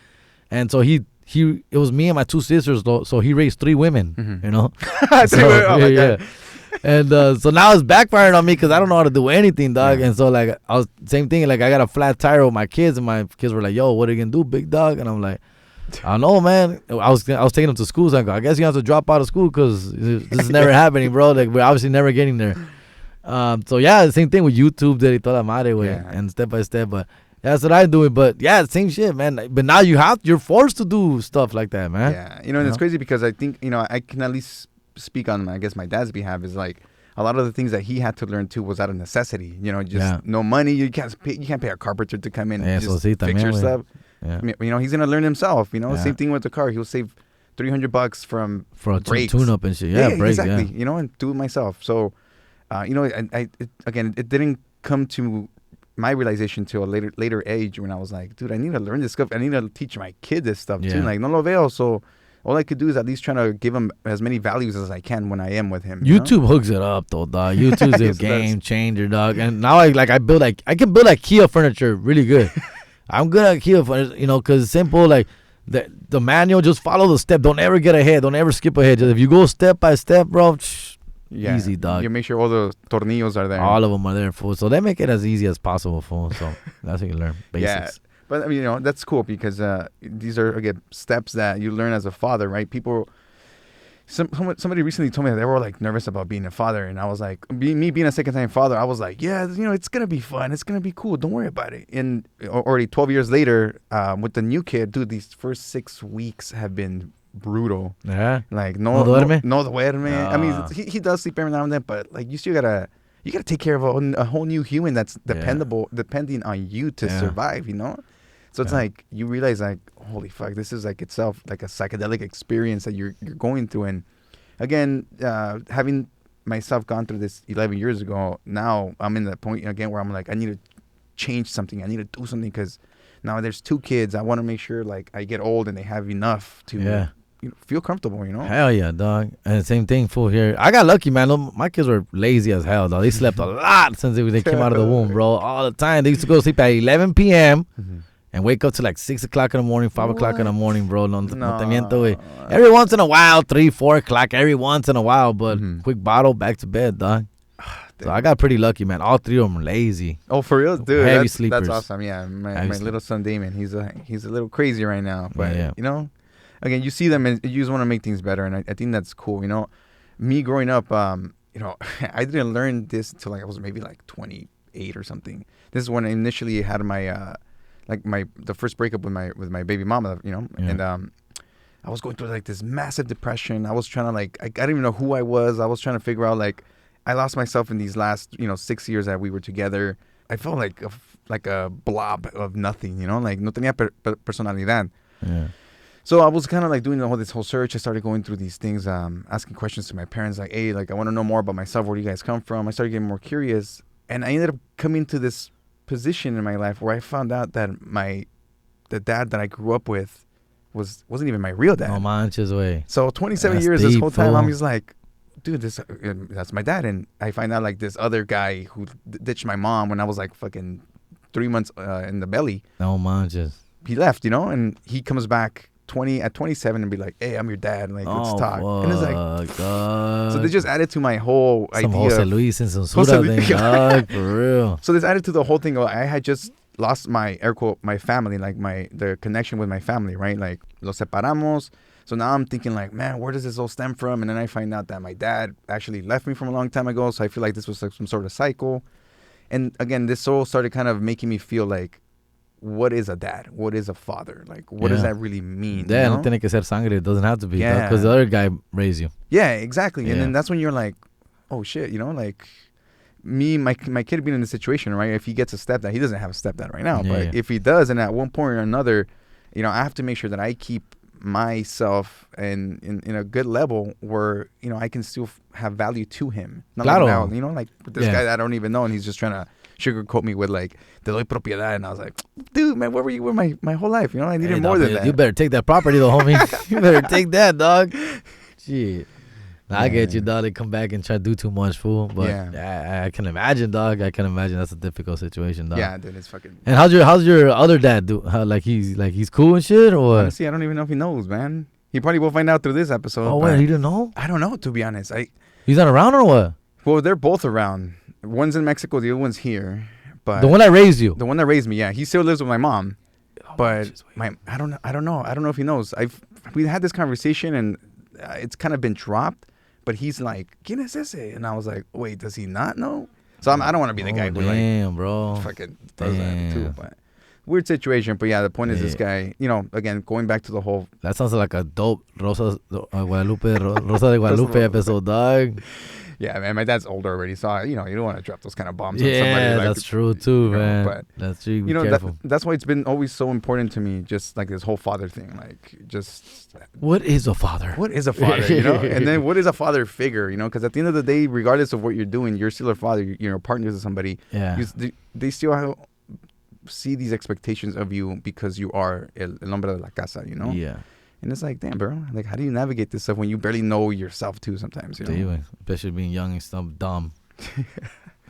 And so it was me and my 2 sisters, though. So he raised 3 women, you know. Yeah. And so now it's backfiring on me because I don't know how to do anything, dog. Yeah. And so like I was same thing. Like I got a flat tire with my kids, and my kids were like, "Yo, what are you gonna do, big dog?" And I'm like, "I don't know, man." I was taking them to school, so I go, "I guess you have to drop out of school because this is never happening, bro. Like we're obviously never getting there." So yeah, the same thing with YouTube, de toda madre, way, and step by step. But that's what I do. But yeah, same shit, man. But now you're forced to do stuff like that, man. Yeah, and it's crazy because I think I can at least speak on I guess my dad's behalf is like a lot of the things that he had to learn too was out of necessity. Just no money. You can't pay a carpenter to come in and just fix your stuff. Yeah. He's gonna learn himself. Same thing with the car. He'll save $300 for a tune up and shit. Yeah, brakes, exactly. Yeah. And do it myself. So, it didn't come to my realization till a later age when I was like, dude, I need to learn this stuff. I need to teach my kid this stuff too. Like, no lo veo. So all I could do is at least trying to give him as many values as I can when I am with him. YouTube hooks it up though, dog. YouTube's a game changer, dog. And now I can build IKEA furniture really good. I'm good at IKEA furniture, because it's simple. Like the manual, just follow the step. Don't ever get ahead. Don't ever skip ahead. Just if you go step by step, bro. Easy, dog. You make sure all the tornillos are there. All of them are there, fool. So they make it as easy as possible, fool. So that's how you learn basics. Yeah. But, that's cool because these are, again, steps that you learn as a father, right? Somebody recently told me that they were, like, nervous about being a father. And I was like, me being a second-time father, I was like, yeah, it's going to be fun. It's going to be cool. Don't worry about it. And already 12 years later, with the new kid, dude, these first 6 weeks have been brutal. Yeah. Like, no duerme. I mean, he does sleep every now and then, but, like, you still got to... You got to take care of a whole new human that's depending on you to survive, So it's like you realize like, holy fuck, this is like itself like a psychedelic experience that you're going through. And again, having myself gone through this 11 years ago, now I'm in that point again where I'm like, I need to change something. I need to do something because now there's 2 kids. I want to make sure like I get old and they have enough to feel comfortable, Hell yeah, dog. And same thing, fool, here. I got lucky, man. My kids were lazy as hell, dog. They slept a lot since they came out of the womb, bro. All the time. They used to go to sleep at 11 p.m., and wake up to like 6 o'clock in the morning, 5 o'clock in the morning, bro. No te miento, güey. Every once in a while, 3, 4 o'clock, every once in a while, but quick bottle, back to bed, dog. So I got pretty lucky, man. All 3 of them are lazy. Oh, for real? Dude, heavy sleepers. That's awesome. Yeah, my little son, Damon, he's a little crazy right now. But, again, you see them and you just want to make things better. And I think that's cool. Me growing up, I didn't learn this until like I was maybe like 28 or something. This is when I initially had my... the first breakup with my baby mama, and I was going through like this massive depression. I was trying to I didn't even know who I was. I was trying to figure out I lost myself in these last 6 years that we were together. I felt like a blob of nothing, like no tenía personalidad. Yeah. So I was kind of doing this whole search. I started going through these things, asking questions to my parents, like, hey, I want to know more about myself. Where do you guys come from? I started getting more curious, and I ended up coming to this position in my life where I found out that the dad that I grew up with wasn't even my real dad. No manches, way. So 27 years, this whole time, I'm just like, dude, that's my dad. And I find out this other guy who ditched my mom when I was fucking 3 months in the belly. No manches. He left, and he comes back at 27 and be like, hey, I'm your dad. Let's talk. And it's God. So they just added to my whole idea. Jose Luis and some Sura thing, dog, for real. So this added to the whole thing. I had just lost my my family, the connection with my family, right? Los separamos. So now I'm thinking man, where does this all stem from? And then I find out that my dad actually left me from a long time ago. So I feel like this was some sort of cycle. And again, this all started kind of making me feel what is a dad? What is a father? What does that really mean? Yeah, no tiene que ser sangre. It doesn't have to be. Yeah. Because the other guy raised you. Yeah, exactly. Yeah. And then that's when you're like, oh, shit, my kid being in this situation, right? If he gets a stepdad, he doesn't have a stepdad right now. But if he does, and at one point or another, I have to make sure that I keep myself in a good level where, I can still have value to him. Not claro. Now, with this guy that I don't even know, and he's just trying to sugarcoat me with te doy propiedad, and I was like, dude, man, where were you my whole life? I needed more than that. You better take that property though, homie. You better take that, dog. Shit. I get you, dog. They come back and try to do too much, fool. But I can imagine, dog. I can imagine that's a difficult situation, dog. Yeah, dude, it's fucking. And how's your other dad do? He's cool and shit, or what? Honestly, I don't even know if he knows, man. He probably will find out through this episode. Oh, wait, he didn't know? I don't know, to be honest. He's not around or what? Well, they're both around. One's in Mexico, the other one's here. But the one that raised you. The one that raised me, yeah. He still lives with my mom. But I don't know if he knows. We had this conversation and it's kind of been dropped. but he's like, ¿Quién es ese? And I was like, wait, does he not know? So I don't want to be the guy who damn, bro. fucking does that too. But weird situation. But yeah, the point is this guy, again, going back to the whole. That sounds like a dope Rosa de Guadalupe episode, dog. Yeah, man, my dad's older already, so you don't want to drop those kind of bombs on somebody. Yeah, that's true too, man. But that's true. That's why it's been always so important to me, just like this whole father thing. Like, just what is a father? What is a father? And then what is a father figure? Because at the end of the day, regardless of what you're doing, you're still a father. You're partners with somebody. Yeah. They still see these expectations of you because you are el hombre de la casa. Yeah. And it's like, damn, bro. Like, how do you navigate this stuff when you barely know yourself too? Sometimes, especially being young and stuff, dumb.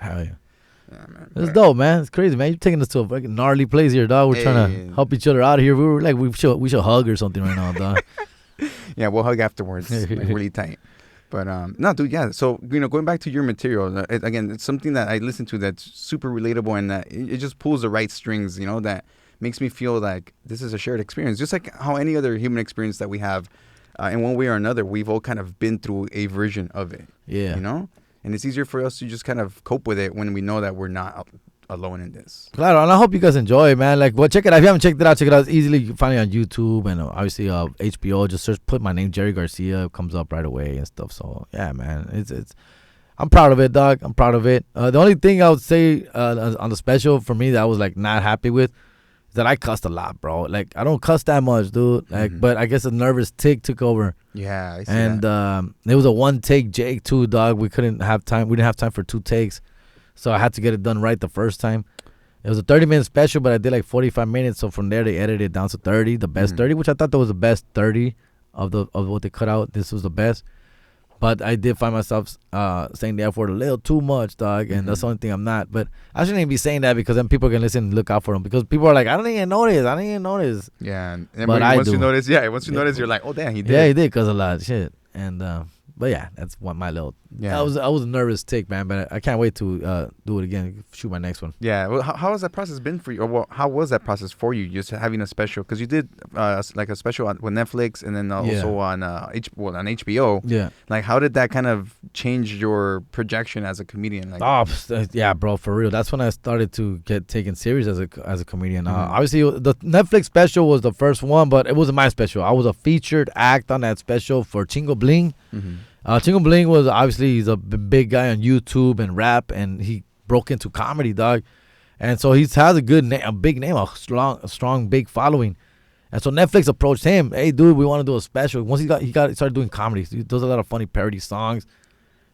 Hell yeah. Yeah, man. It's dope, man. It's crazy, man. You're taking us to a fucking gnarly place here, dog. We're trying to help each other out here. We were like, we should hug or something right now, dog. Yeah, we'll hug afterwards, like really tight. But no, dude, yeah. So going back to your material, again, it's something that I listen to that's super relatable, and that it just pulls the right strings, that makes me feel like this is a shared experience, just like how any other human experience that we have, in one way or another, we've all kind of been through a version of it. Yeah. And it's easier for us to just kind of cope with it when we know that we're not alone in this. Claro, and I hope you guys enjoy it, man. Like, check it out. If you haven't checked it out, check it out. It's easily, you can find it on YouTube and obviously HBO. Just put my name, Jerry Garcia. It comes up right away and stuff. So yeah, man, it's. I'm proud of it, dog. I'm proud of it. The only thing I would say on the special for me that I was like not happy with is that I cussed a lot, bro. Like, I don't cuss that much, dude. Like, but I guess a nervous tick took over. Yeah, I see and that. It was a one take Jake too, dog. We didn't have time for 2 takes, so I had to get it done right the first time. It was a 30-minute special, but I did like 45 minutes. So from there, they edited it down to 30, the best 30, which I thought that was the best 30 of what they cut out. This was the best. But I did find myself saying the F word a little too much, dog, and that's the only thing I'm not. But I shouldn't even be saying that because then people can listen and look out for them, because people are like, I don't even notice. Yeah, and but once you notice, you're like, oh, damn, he did. Yeah, he did, cause a lot of shit. And but yeah, that's what my little. Yeah, I was a nervous tick, man, but I can't wait to do it again. Shoot my next one. Yeah, well, how has that process been for you, or how was that process for you? Just having a special, because you did like a special with Netflix, and then also on HBO. Yeah, like how did that kind of change your projection as a comedian? Like, yeah, bro, for real. That's when I started to get taken serious as a comedian. Obviously, the Netflix special was the first one, but it wasn't my special. I was a featured act on that special for Chingo Bling. Chingo Bling was obviously, he's a big guy on YouTube and rap, and he broke into comedy, dog, and so he has a big name, a strong big following, and so Netflix approached him. Hey, dude, we want to do a special. Once he started doing comedy. He does a lot of funny parody songs,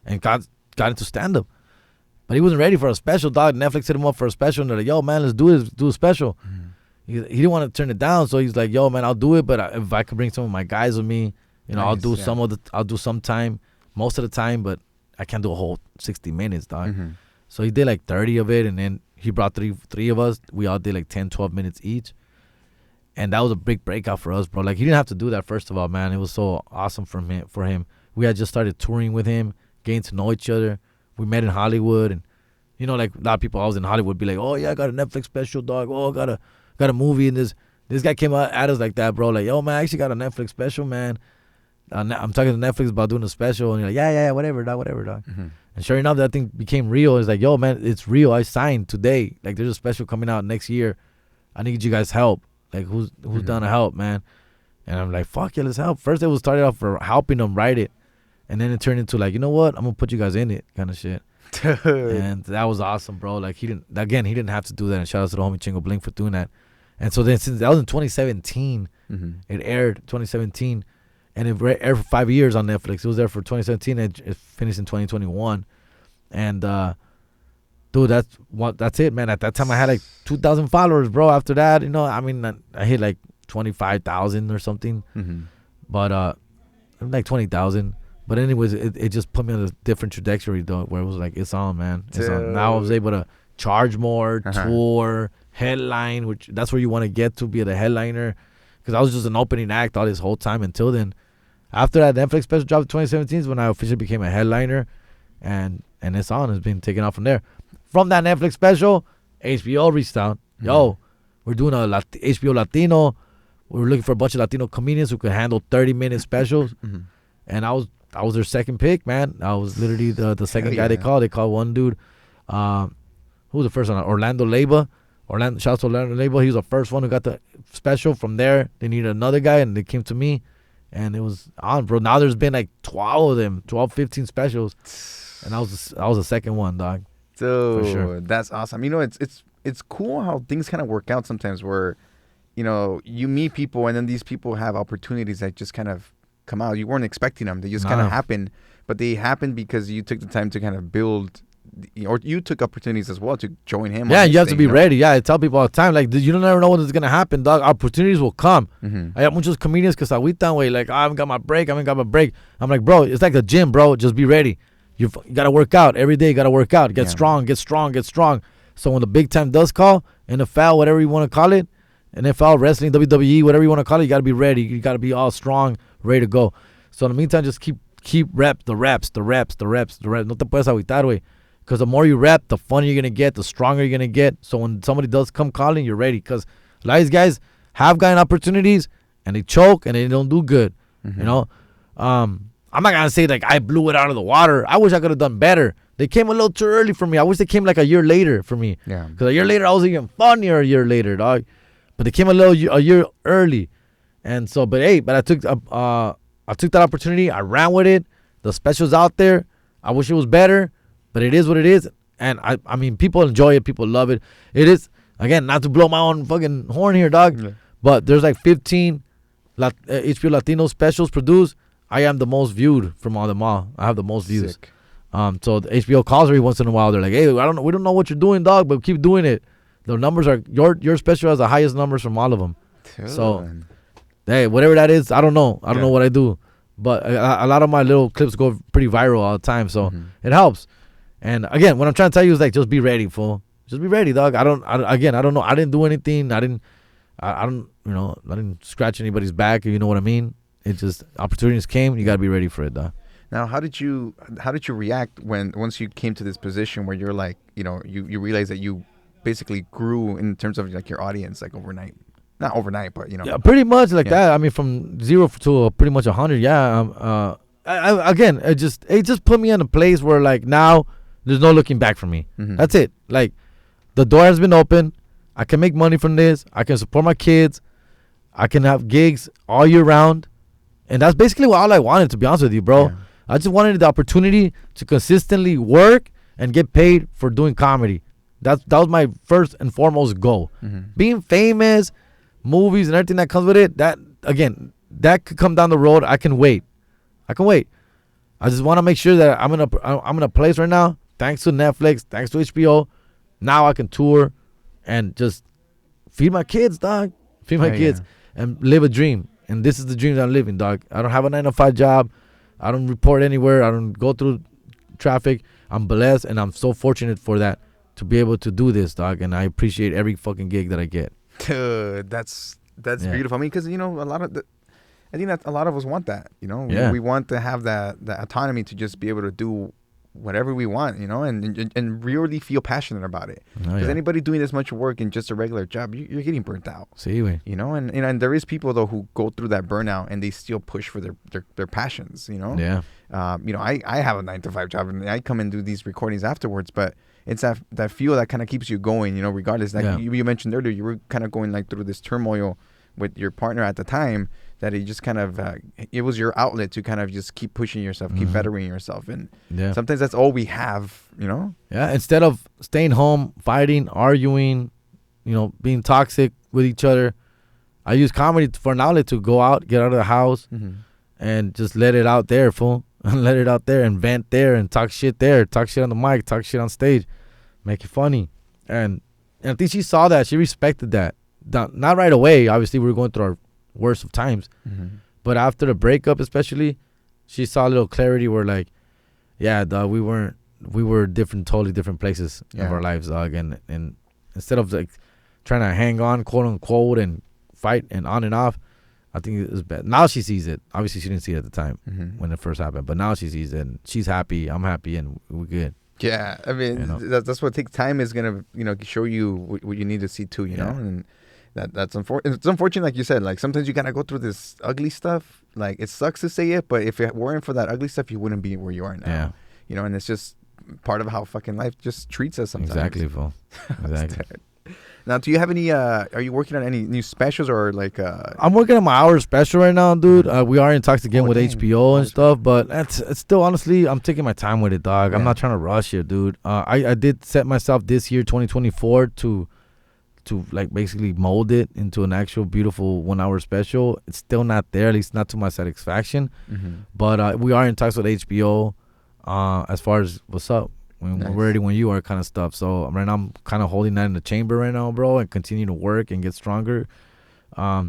and got into stand up, but he wasn't ready for a special, dog. Netflix hit him up for a special, and they're like, yo, man, let's do a special. He didn't want to turn it down, so he's like, yo, man, I'll do it, but if I could bring some of my guys with me. Nice, I'll do some time, most of the time, but I can't do a whole 60 minutes, dog. So he did like 30 of it, and then he brought three of us. We all did like 10, 12 minutes each. And that was a big breakout for us, bro. Like, he didn't have to do that, first of all, man. It was so awesome for him. We had just started touring with him, getting to know each other. We met in Hollywood, and, like a lot of people I was in Hollywood be like, oh, yeah, I got a Netflix special, dog. Oh, got a movie in this. This guy came out at us like that, bro. Like, yo, man, I actually got a Netflix special, man. I'm talking to Netflix about doing a special, and you're like, yeah, whatever, dog. And sure enough, that thing became real. It's like, yo, man, it's real. I signed today. Like, there's a special coming out next year. I need you guys' help. Like, who's down to help, man? And I'm like, fuck yeah, let's help. First, it was started off for helping them write it, and then it turned into like, you know what? I'm gonna put you guys in it, kind of shit. And that was awesome, bro. Like, he didn't have to do that. And shout out to the homie Chingo Bling for doing that. And so then, since that was in 2017, it aired 2017. And it aired for 5 years on Netflix. It was there for 2017, and it finished in 2021. And dude, that's it, man. At that time, I had like 2,000 followers, bro. After that, I hit like 25,000 or something. But like 20,000. But anyways, it just put me on a different trajectory, though, where it was like, it's on, man. It's on. Now I was able to charge more, tour, headline, which that's where you want to get to, be the headliner. Because I was just an opening act all this whole time until then. After that Netflix special dropped in 2017 is when I officially became a headliner, and it's on. It's been taken off from there. From that Netflix special, HBO reached out. Yo, we're doing a HBO Latino. We're looking for a bunch of Latino comedians who could handle 30-minute specials. And I was I was their second pick, man. I was literally the second guy they called. They called one dude. Who was the first one? Orlando Leyva. Shout out to Orlando Leyva. He was the first one who got the special. From there, they needed another guy, and they came to me. And it was on, bro. Now there's been like 12 of them, 12, 15 specials. And I was the second one, dog. Dude, for sure. That's awesome. You know, it's cool how things kind of work out sometimes where, you know, you meet people and then these people have opportunities that just kind of come out. You weren't expecting them. They just kind of happen. But they happen because you took the time to kind of build, or you took opportunities as well to join him. Yeah, you have to be ready. Yeah, I tell people all the time, like, you don't ever know when it's going to happen, dog. Opportunities will come. I have muchos comedians que se agüitan, way, like, I haven't got my break. I'm like, bro, it's like a gym, bro. Just be ready. You got to work out. Every day you got to work out. Get strong. So when the big time does call, NFL, whatever you want to call it, NFL, wrestling, WWE, whatever you want to call it, you got to be ready. You got to be all strong, ready to go. So in the meantime, just keep the reps. No te puedes agüitar, güey. Because the more you rep, the funnier you're going to get, the stronger you're going to get. So when somebody does come calling, you're ready. Because a lot of these guys have gotten opportunities, and they choke, and they don't do good. You know? I'm not going to say, like, I blew it out of the water. I wish I could have done better. They came a little too early for me. I wish they came, like, a year later for me. Yeah. Because a year later, I was even funnier a year later, dog. But they came a year early. And so, but I took that opportunity. I ran with it. The special's out there. I wish it was better. But it is what it is. And I mean, people enjoy it. People love it. It is, again, not to blow my own fucking horn here, dog. Yeah. But there's like 15 HBO Latino specials produced. I am the most viewed from all them all. I have the most views. Sick. So the HBO calls every once in a while. They're like, hey, we don't know what you're doing, dog, but keep doing it. The numbers are, your special has the highest numbers from all of them. Dude. So, hey, whatever that is, I don't know. I don't know what I do. But a lot of my little clips go pretty viral all the time. So it helps. And again, what I'm trying to tell you is, like, just be ready, fool. Just be ready, dog. I don't know. I didn't do anything. I didn't scratch anybody's back. You know what I mean? It just, opportunities came. You got to be ready for it, dog. Now, how did you react once you came to this position where you're like, you know, you realize that you basically grew in terms of, like, your audience, like, overnight? Not overnight, but, you know. Yeah, pretty much like that. I mean, from 0 to pretty much 100. Yeah. Again, it just put me in a place where, like, now there's no looking back for me. That's it. Like, the door has been open. I can make money from this. I can support my kids. I can have gigs all year round. And that's basically all I wanted, to be honest with you, bro. Yeah. I just wanted the opportunity to consistently work and get paid for doing comedy. That was my first and foremost goal. Being famous, movies, and everything that comes with it, that could come down the road. I can wait. I just want to make sure that I'm in a place right now, thanks to Netflix, thanks to HBO. Now I can tour and just feed my kids, dog. Feed my kids and live a dream. And this is the dream that I'm living, dog. I don't have a 9-to-5 job. I don't report anywhere. I don't go through traffic. I'm blessed, and I'm so fortunate for that, to be able to do this, dog. And I appreciate every fucking gig that I get. Dude, that's beautiful. I mean, because, you know, I think that a lot of us want that, you know. We want to have that autonomy to just be able to do whatever we want, you know, and really feel passionate about it. Because anybody doing this much work in just a regular job, you're getting burnt out. You know, and there is people, though, who go through that burnout and they still push for their passions, you know. You know, I have a 9-to-5 job and I come and do these recordings afterwards, but it's that fuel that kind of keeps you going, you know, regardless. Like you mentioned earlier, you were kind of going, like, through this turmoil with your partner at the time, that it just kind of it was your outlet to kind of just keep pushing yourself, keep bettering yourself. And sometimes that's all we have, you know. Instead of staying home, fighting, arguing, you know, being toxic with each other, I use comedy for an outlet to go out, get out of the house, and just let it out there, fool. Let it out there and vent there and talk shit there, talk shit on the mic, talk shit on stage, make it funny. And I think she saw that. She respected that. Not right away. Obviously, we were going through our worst of times. But after the breakup, especially, she saw a little clarity where, like, yeah, dog, we were totally different places of our lives, dog. And instead of, like, trying to hang on, quote unquote, and fight and on and off, I think it was bad. Now she sees it. Obviously, she didn't see it at the time when it first happened, but now she sees it, and she's happy. I'm happy, and we're good. Yeah, I mean, you know? That's what takes time is gonna, you know, show you what you need to see too, you know. And That's unfortunate. It's unfortunate, like you said. Like sometimes you gotta go through this ugly stuff. Like it sucks to say it, but if it weren't for that ugly stuff, you wouldn't be where you are now. Yeah. You know, and it's just part of how fucking life just treats us sometimes. Exactly, fool. Exactly. Now, do you have any? Are you working on any new specials or like? I'm working on my hour special right now, dude. We are in talks again with HBO and stuff, but it's still honestly, I'm taking my time with it, dog. I'm not trying to rush it, dude. I did set myself this year, 2024, to like basically mold it into an actual beautiful 1 hour special. It's still not there, at least not to my satisfaction. But we are in talks with HBO as far as what's up. We're ready when you are kind of stuff. So right now I'm kind of holding that in the chamber right now, bro, and continue to work and get stronger. Yeah,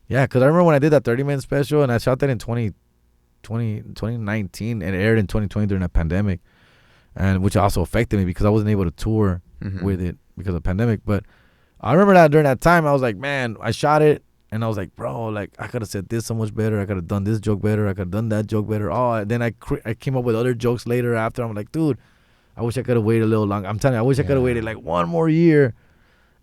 because I remember when I did that 30-minute special, and I shot that in 2019, and it aired in 2020 during the pandemic, and which also affected me because I wasn't able to tour with it because of the pandemic. But I remember that during that time, I was like, man, I shot it, and I was like, bro, like I could have said this so much better. I could have done this joke better. I could have done that joke better. Oh, then I came up with other jokes later after. I'm like, dude, I wish I could have waited a little longer. I'm telling you, I wish I could have waited like one more year,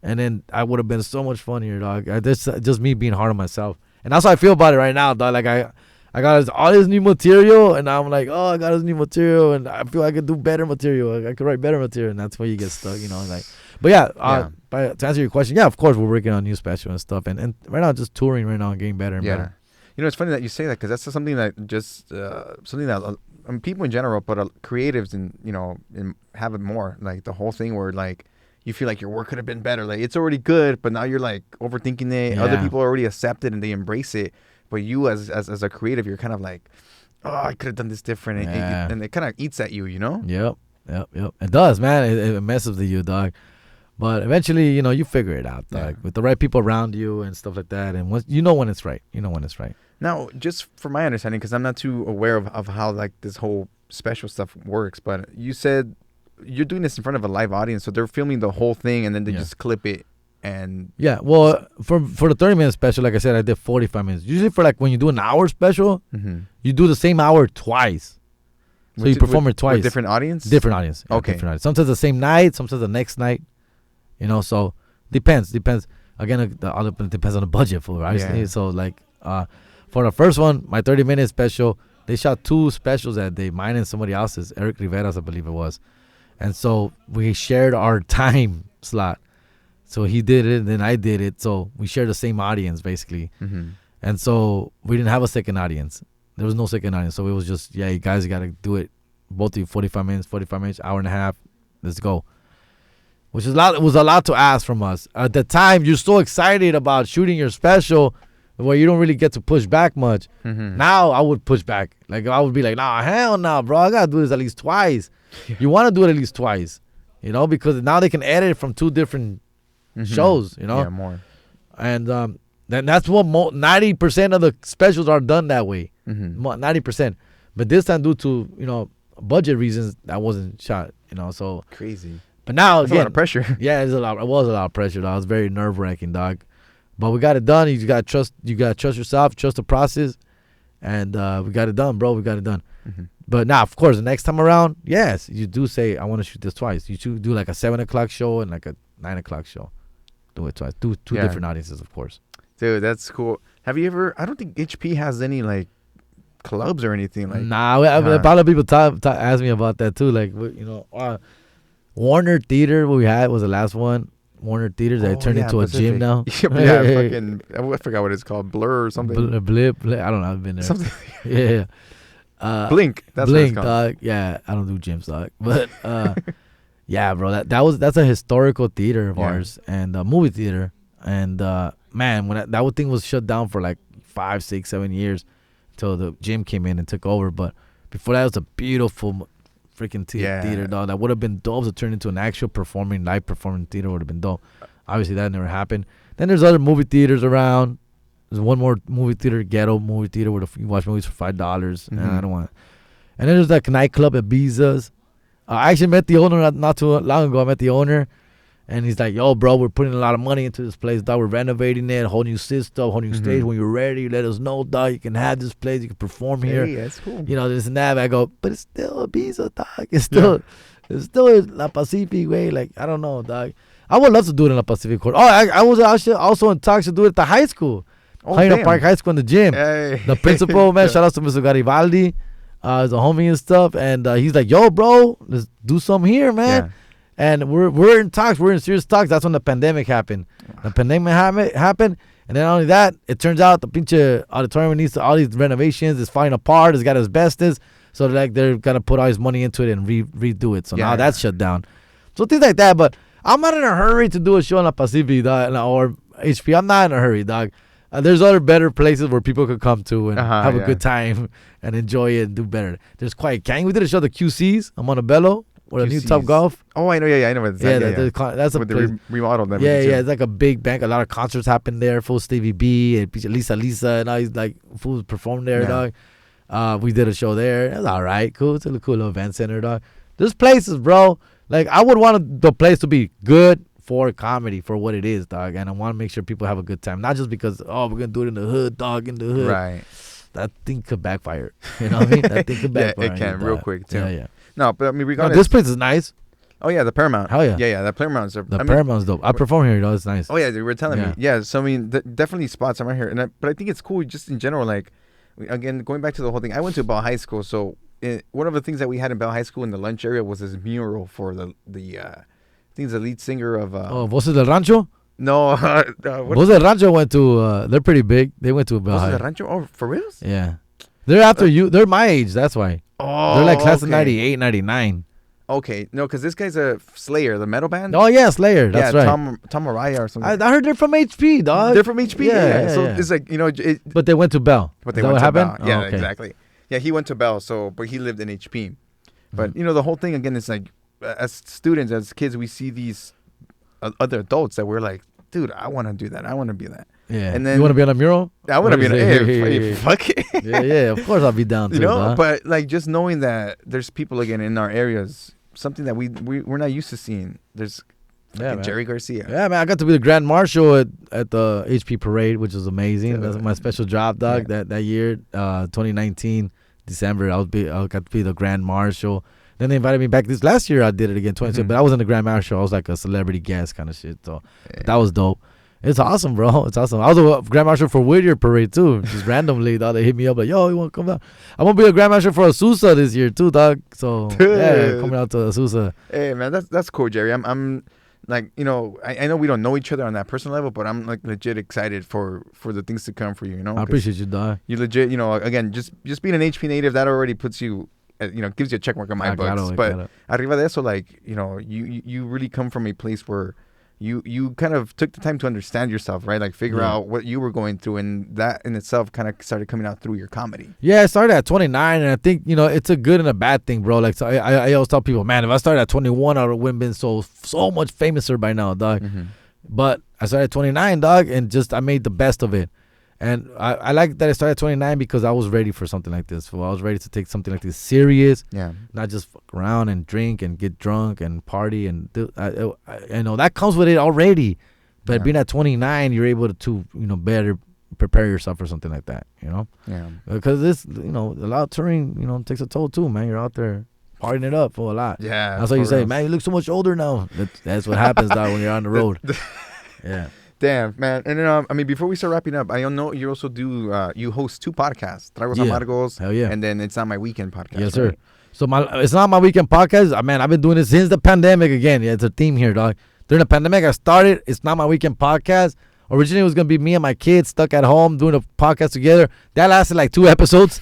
and then I would have been so much funnier, dog. That's just me being hard on myself, and that's how I feel about it right now, dog. Like I got all this new material, and I'm like, oh, I got this new material, and I feel I could do better material. I could write better material, and that's where you get stuck, you know. Like, but to answer your question, yeah, of course we're working on new special and stuff, and right now just touring right now and getting better and better. You know, it's funny that you say that because that's something that just something that. People in general, but creatives and have it more like the whole thing where like you feel like your work could have been better. Like it's already good, but now you're like overthinking it. Other people already accept it and they embrace it, but you as a creative, you're kind of like, oh, I could have done this different, and it kind of eats at you, you know? Yep. It does, man. It messes with you, dog. But eventually, you figure it out, dog, with the right people around you and stuff like that. And when it's right. Now, just for my understanding, because I'm not too aware of how like this whole special stuff works, but you said you're doing this in front of a live audience, so they're filming the whole thing and then they just clip it. And well, for the 30-minute special, like I said, I did 45 minutes. Usually for like when you do an hour special, you do the same hour twice. So you perform it twice. With different audience? Different audience. Okay. Different audience. Sometimes the same night, sometimes the next night. So depends. Again, it depends on the budget for it, obviously. Yeah. So like for the first one, my 30-minute special, they shot 2 specials that day, mine and somebody else's, Eric Rivera's, I believe it was. And so we shared our time slot. So he did it, and then I did it. So we shared the same audience, basically. And so we didn't have a second audience. There was no second audience. So it was just, you guys got to do it. Both of you, 45 minutes, hour and a half. Let's go. Which is it was a lot to ask from us. At the time, you're so excited about shooting your special where you don't really get to push back much. Now I would push back. Like I would be like, nah, hell no, bro. I got to do this at least twice. You want to do it at least twice, because now they can edit it from 2 different shows, Yeah, more. And then that's what 90% of the specials are done that way. 90%. But this time, due to, budget reasons, that wasn't shot, so. Crazy. But now, again, a lot of pressure. Yeah, it was a lot of pressure, dog. It was very nerve-wracking, dog. But we got it done. You got to trust yourself, trust the process. And we got it done, bro. We got it done. But now, of course, the next time around, yes, you do say, I want to shoot this twice. You should do like a 7 o'clock show and like a 9 o'clock show. Do it twice. Two different audiences, of course. Dude, that's cool. Have you ever, I don't think HP has any like clubs or anything like. Nah, a lot of people ask me about that too. Like, Warner Theater we had was the last one. Warner Theater that turned into a gym now. I forgot what it's called. Blur or something. Blip. I don't know. I've been there. Something. Blink. That's Blink, what it's called. dog. Yeah, I don't do gyms, dog. But yeah, bro. That's a historical theater of ours and a movie theater. And man, when that thing was shut down for like 5, 6, 7 years until the gym came in and took over. But before that, it was a beautiful freaking theater, dog. That would have been dope to turn into an actual live performing theater. Would have been dope. Obviously, that never happened. Then there's other movie theaters around. There's one more movie theater, ghetto movie theater, where you watch movies for $5. And I don't want. And then there's that nightclub at Biza's. I actually met the owner not too long ago. I met the owner, and he's like, "Yo, bro, we're putting a lot of money into this place, dog. We're renovating it, whole new system, whole new stage. When you're ready, let us know, dog. You can have this place. You can perform here. Hey, that's cool. This and that." I go, but it's still a Biza, dog. It's still La Pacific way. Like, I don't know, dog. I would love to do it in a Pacific Court. Oh, I was actually also in talks to do it at the high school. Huntington Park High School in the gym. Hey. The principal, man, shout out to Mr. Garibaldi. He's a homie and stuff. And he's like, yo, bro, let's do something here, man. Yeah. And we're in talks. We're in serious talks. That's when the pandemic happened. The pandemic happened. And then not only that, it turns out the pinche auditorium needs all these renovations. It's falling apart. It's got asbestos. So they're going to put all this money into it and redo it. So now that's shut down. So things like that. But I'm not in a hurry to do a show in La Pacific, dog, or HP. I'm not in a hurry, dog. There's other better places where people could come to and have a good time and enjoy it and do better. There's Quiet Canyon. We did a show at the QCs. I'm on a Montebello or a new Top Golf. Oh, I know. Yeah, I know. That's a with place. the remodeled. Yeah. It's like a big bank. A lot of concerts happen there. Full Stevie B and Lisa and all these like fools performed there, dog. We did a show there. It was all right. Cool. It's a cool little event center, dog. There's places, bro. Like I would want the place to be good for comedy, for what it is, dog. And I want to make sure people have a good time. Not just because, we're going to do it in the hood, dog, in the hood. Right. That thing could backfire. You know what I mean? That thing could backfire. Yeah, it can real quick, too. Yeah. No, but I mean, regardless. This place is nice. Oh, yeah, the Paramount. Hell yeah. Yeah, the Paramount's. Paramount's dope. I perform here, though. It's nice. Oh, yeah, you were telling me. Yeah, so I mean, definitely spots around here. But I think it's cool just in general, like, again, going back to the whole thing. I went to Bell High School, so one of the things that we had in Bell High School in the lunch area was this mural for the I think it's the lead singer of... Voces del Rancho? No. Voces del Rancho went to... they're pretty big. They went to Bell High. Voces del Rancho? Oh, for reals? Yeah. They're after you. They're my age. That's why. Oh, they're like class of 98, 99. Okay. No, because this guy's a Slayer, the metal band. Oh, yeah, Slayer. That's right. Tom Araya or something. I heard they're from HP, dog. They're from HP? Yeah. So it's like, but they went to Bell. But they went to happened? Bell. Yeah, exactly. Yeah, he went to Bell, but he lived in HP. But, the whole thing, again, is like, as students, as kids, we see these other adults that we're like, dude, I want to do that. I want to be that. Yeah. And then you want to be on a mural? I want to be on a fuck it. Yeah, of course I'll be down to it. But like just knowing that there's people again in our areas, something that we're not used to seeing. There's Jerry Garcia. Yeah, man, I got to be the Grand Marshal at the HP parade, which was amazing. That's my special job, dog. Yeah. That year, 2019 December, I got to be the Grand Marshal. Then they invited me back this last year. I did it again, 22. But I wasn't the Grand Marshal. I was like a celebrity guest kind of shit. So that was dope. It's awesome, bro. It's awesome. I was a Grand Marshal for Whittier Parade too. Just randomly, dog. They hit me up like, "Yo, you want to come down?" I'm gonna be a Grand Marshal for Azusa this year too, dog. So yeah, coming out to Azusa. Hey man, that's cool, Jerry. I'm like, I know we don't know each other on that personal level, but I'm like legit excited for the things to come for you. I appreciate you, dog. You legit, again, just being an HP native, that already puts you. Gives you a check mark on my books. But arriba de eso, like, you really come from a place where you kind of took the time to understand yourself, right? Like figure out what you were going through, and that in itself kind of started coming out through your comedy. Yeah, I started at 29, and I think, it's a good and a bad thing, bro. Like, so I always tell people, man, if I started at 21, I would have been so much famouser by now, dog. Mm-hmm. But I started at 29, dog, and I made the best of it. And I like that I started at 29 because I was ready for something like this. Well, I was ready to take something like this serious. Yeah. Not just fuck around and drink and get drunk and party. And I know that comes with it already. But being at 29, you're able to better prepare yourself for something like that, Yeah. Because this, a lot of touring, takes a toll too, man. You're out there partying it up for a lot. Yeah. That's why you say, man, you look so much older now. That's what happens, dog, when you're on the road. Yeah. Damn, man. And then, before we start wrapping up, I know you also do, you host 2 podcasts. Tragos Amargos. Hell yeah. And then It's Not My Weekend podcast. Yes, sir. Right? So It's Not My Weekend podcast. Man, I've been doing it since the pandemic again. Yeah, it's a theme here, dog. During the pandemic, I started It's Not My Weekend podcast. Originally, it was going to be me and my kids stuck at home doing a podcast together. That lasted like 2 episodes.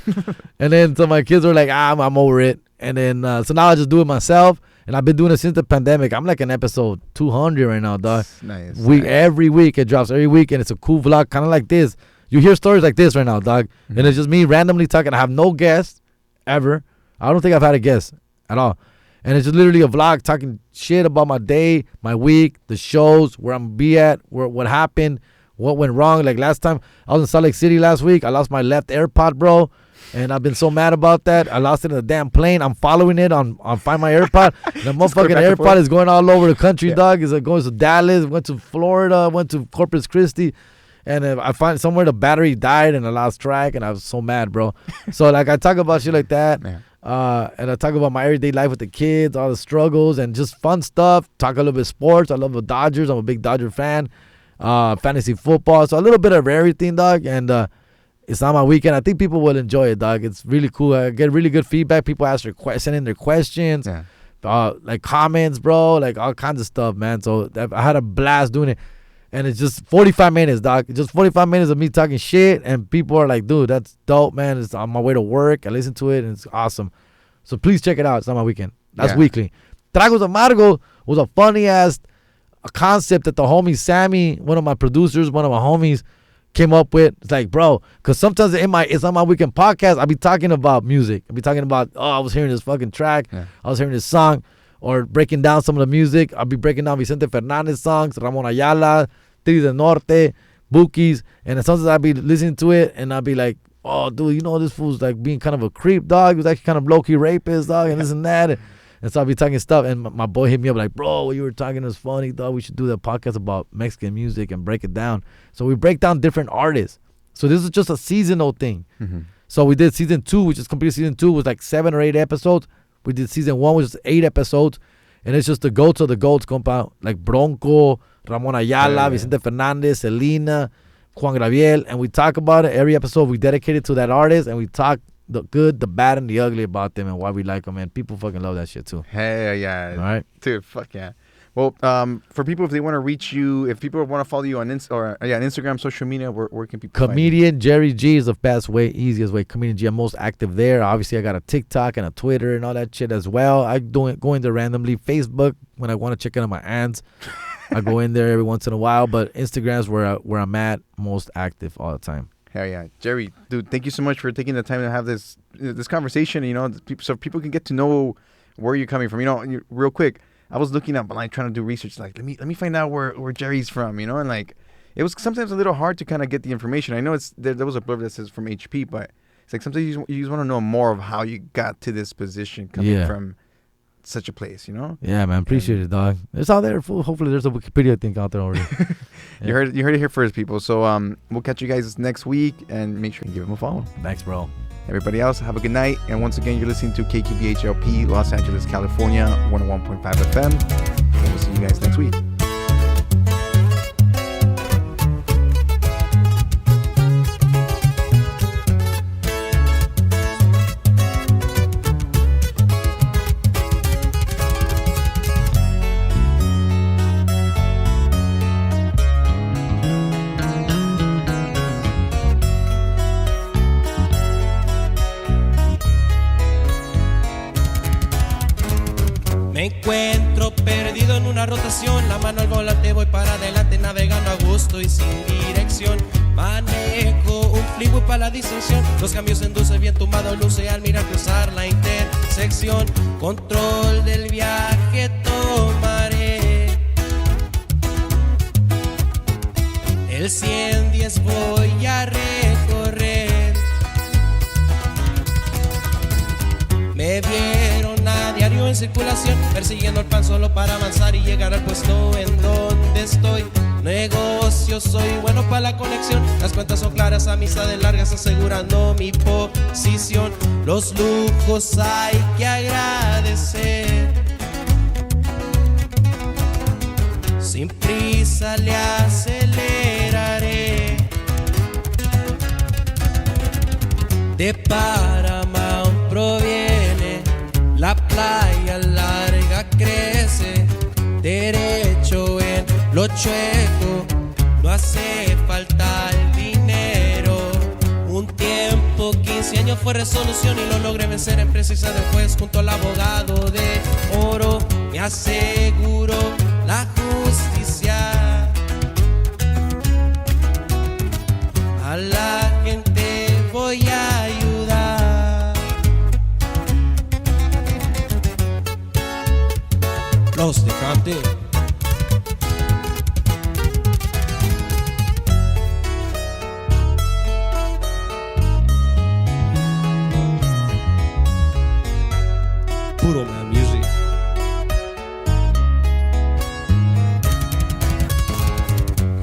And then so my kids were like, I'm over it. And then, so now I just do it myself. And I've been doing it since the pandemic. I'm like an episode 200 right now, dog. Nice. Every week. It drops every week. And it's a cool vlog, kind of like this. You hear stories like this right now, dog. Mm-hmm. And it's just me randomly talking. I have no guests ever. I don't think I've had a guest at all. And it's just literally a vlog talking shit about my day, my week, the shows, where I'm going to be at, what happened, what went wrong. Like last time, I was in Salt Lake City last week. I lost my left AirPod, bro. And I've been so mad about that. I lost it in the damn plane. I'm following it on Find My AirPod. The motherfucking AirPod is going all over the country, dog. It's like going to Dallas, went to Florida, went to Corpus Christi. And I find somewhere the battery died and I lost track. And I was so mad, bro. So, like, I talk about shit like that. And I talk about my everyday life with the kids, all the struggles, and just fun stuff. Talk a little bit of sports. I love the Dodgers. I'm a big Dodger fan. Fantasy football. So a little bit of everything, dog. And it's on my weekend. I think people will enjoy it, dog. It's really cool. I get really good feedback. People send in their questions, like comments, bro, like all kinds of stuff, man. So I had a blast doing it. And it's just 45 minutes, dog. Just 45 minutes of me talking shit. And people are like, dude, that's dope, man. It's on my way to work. I listen to it, and it's awesome. So please check it out. It's on my weekend. That's weekly. Tragos Amargo was a funny-ass concept that the homie Sammy, one of my producers, one of my homies, came up with. It's like, bro, because sometimes it's on my weekend podcast, I'll be talking about music. I'll be talking about, I was hearing this fucking track. Yeah. I was hearing this song. Or breaking down some of the music. I'll be breaking down Vicente Fernandez songs, Ramon Ayala, Tigres del Norte, Bookies. And sometimes I'll be listening to it, and I'll be like, oh, dude, this fool's like being kind of a creep, dog. He was actually kind of low-key rapist, dog, and this and that. And so I'll be talking stuff, and my boy hit me up like, bro, what you were talking is funny, dog. We should do that podcast about Mexican music and break it down. So we break down different artists. So this is just a seasonal thing. Mm-hmm. So we did season 2, which is complete season 2, was like 7 or 8 episodes. We did season 1, which is 8 episodes. And it's just the goats of the goats, compa. Like Bronco, Ramon Ayala, Vicente Fernandez, Selena, Juan Gabriel. And we talk about it. Every episode we dedicate it to that artist. And we talk the good, the bad, and the ugly about them and why we like them. And people fucking love that shit too. Hell yeah. All right? Dude, fuck yeah. Well, for people, if they want to reach you, if people want to follow you on Instagram, social media, where can people Comedian find you? Jerry G is the best way, easiest way. Comedian G, I'm most active there. Obviously, I got a TikTok and a Twitter and all that shit as well. I go in there randomly. Facebook, when I want to check in on my aunts, I go in there every once in a while. But Instagram is where I'm at, most active all the time. Hell yeah. Jerry, dude, thank you so much for taking the time to have this conversation, so people can get to know where you're coming from. Real quick, I was looking up, like trying to do research, like let me find out where Jerry's from, and like it was sometimes a little hard to kind of get the information. I know there was a blurb that says from HP, but it's like sometimes you just want to know more of how you got to this position coming from such a place, Yeah, man, appreciate it, dog. It's out there. Hopefully, there's a Wikipedia thing out there already. You heard it here first, people. So we'll catch you guys next week, and make sure you give them a follow. Thanks, bro. Everybody else, have a good night. And once again, you're listening to KQBHLP, Los Angeles, California, 101.5 FM. And we'll see you guys next week. Me encuentro perdido en una rotación, la mano al volante, voy para adelante navegando a gusto y sin dirección. Manejo un freeway para la distracción, los cambios en dulce, bien tumbado, luce al mirar cruzar la intersección. Control del viaje tomaré, el 110 voy a recorrer. Me vieron a diario en circulación, persiguiendo el pan solo para avanzar y llegar al puesto en donde estoy. Negocio, soy bueno para la conexión, las cuentas son claras, amistades largas asegurando mi posición. Los lujos hay que agradecer, sin prisa le aceleraré. De Paramount proviene, la playa larga crece, derecho en lo chueco, no hace falta el dinero. Un tiempo, 15 años fue resolución y lo logré vencer en precisa del juez junto al abogado de oro. Me aseguró la justicia, a la gente voy a ayudar. Los de Compton. Puro man music.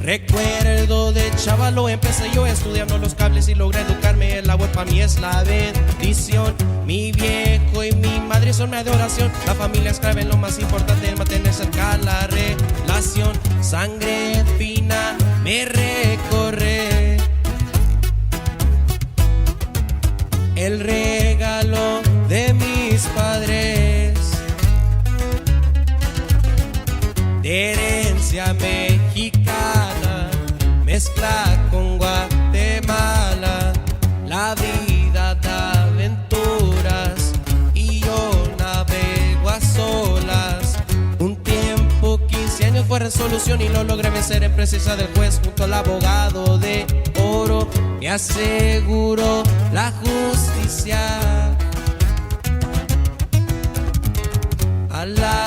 Recuerdo de chavalo, empecé yo estudiando los cables y logré educarme en la web, para mí es la bendición. Mi viejo y mi madre son mi adoración. La familia es clave en lo más importante, en mantener cerca la relación. Sangre fina me recorre. El regalo de mis padres, de herencia mexicana, mezcla con Guatemala. La vida da aventuras y yo navego a solas. Un tiempo, 15 años fue resolución y lo logré vencer en presencia del juez junto al abogado de oro. Me aseguró la justicia. A la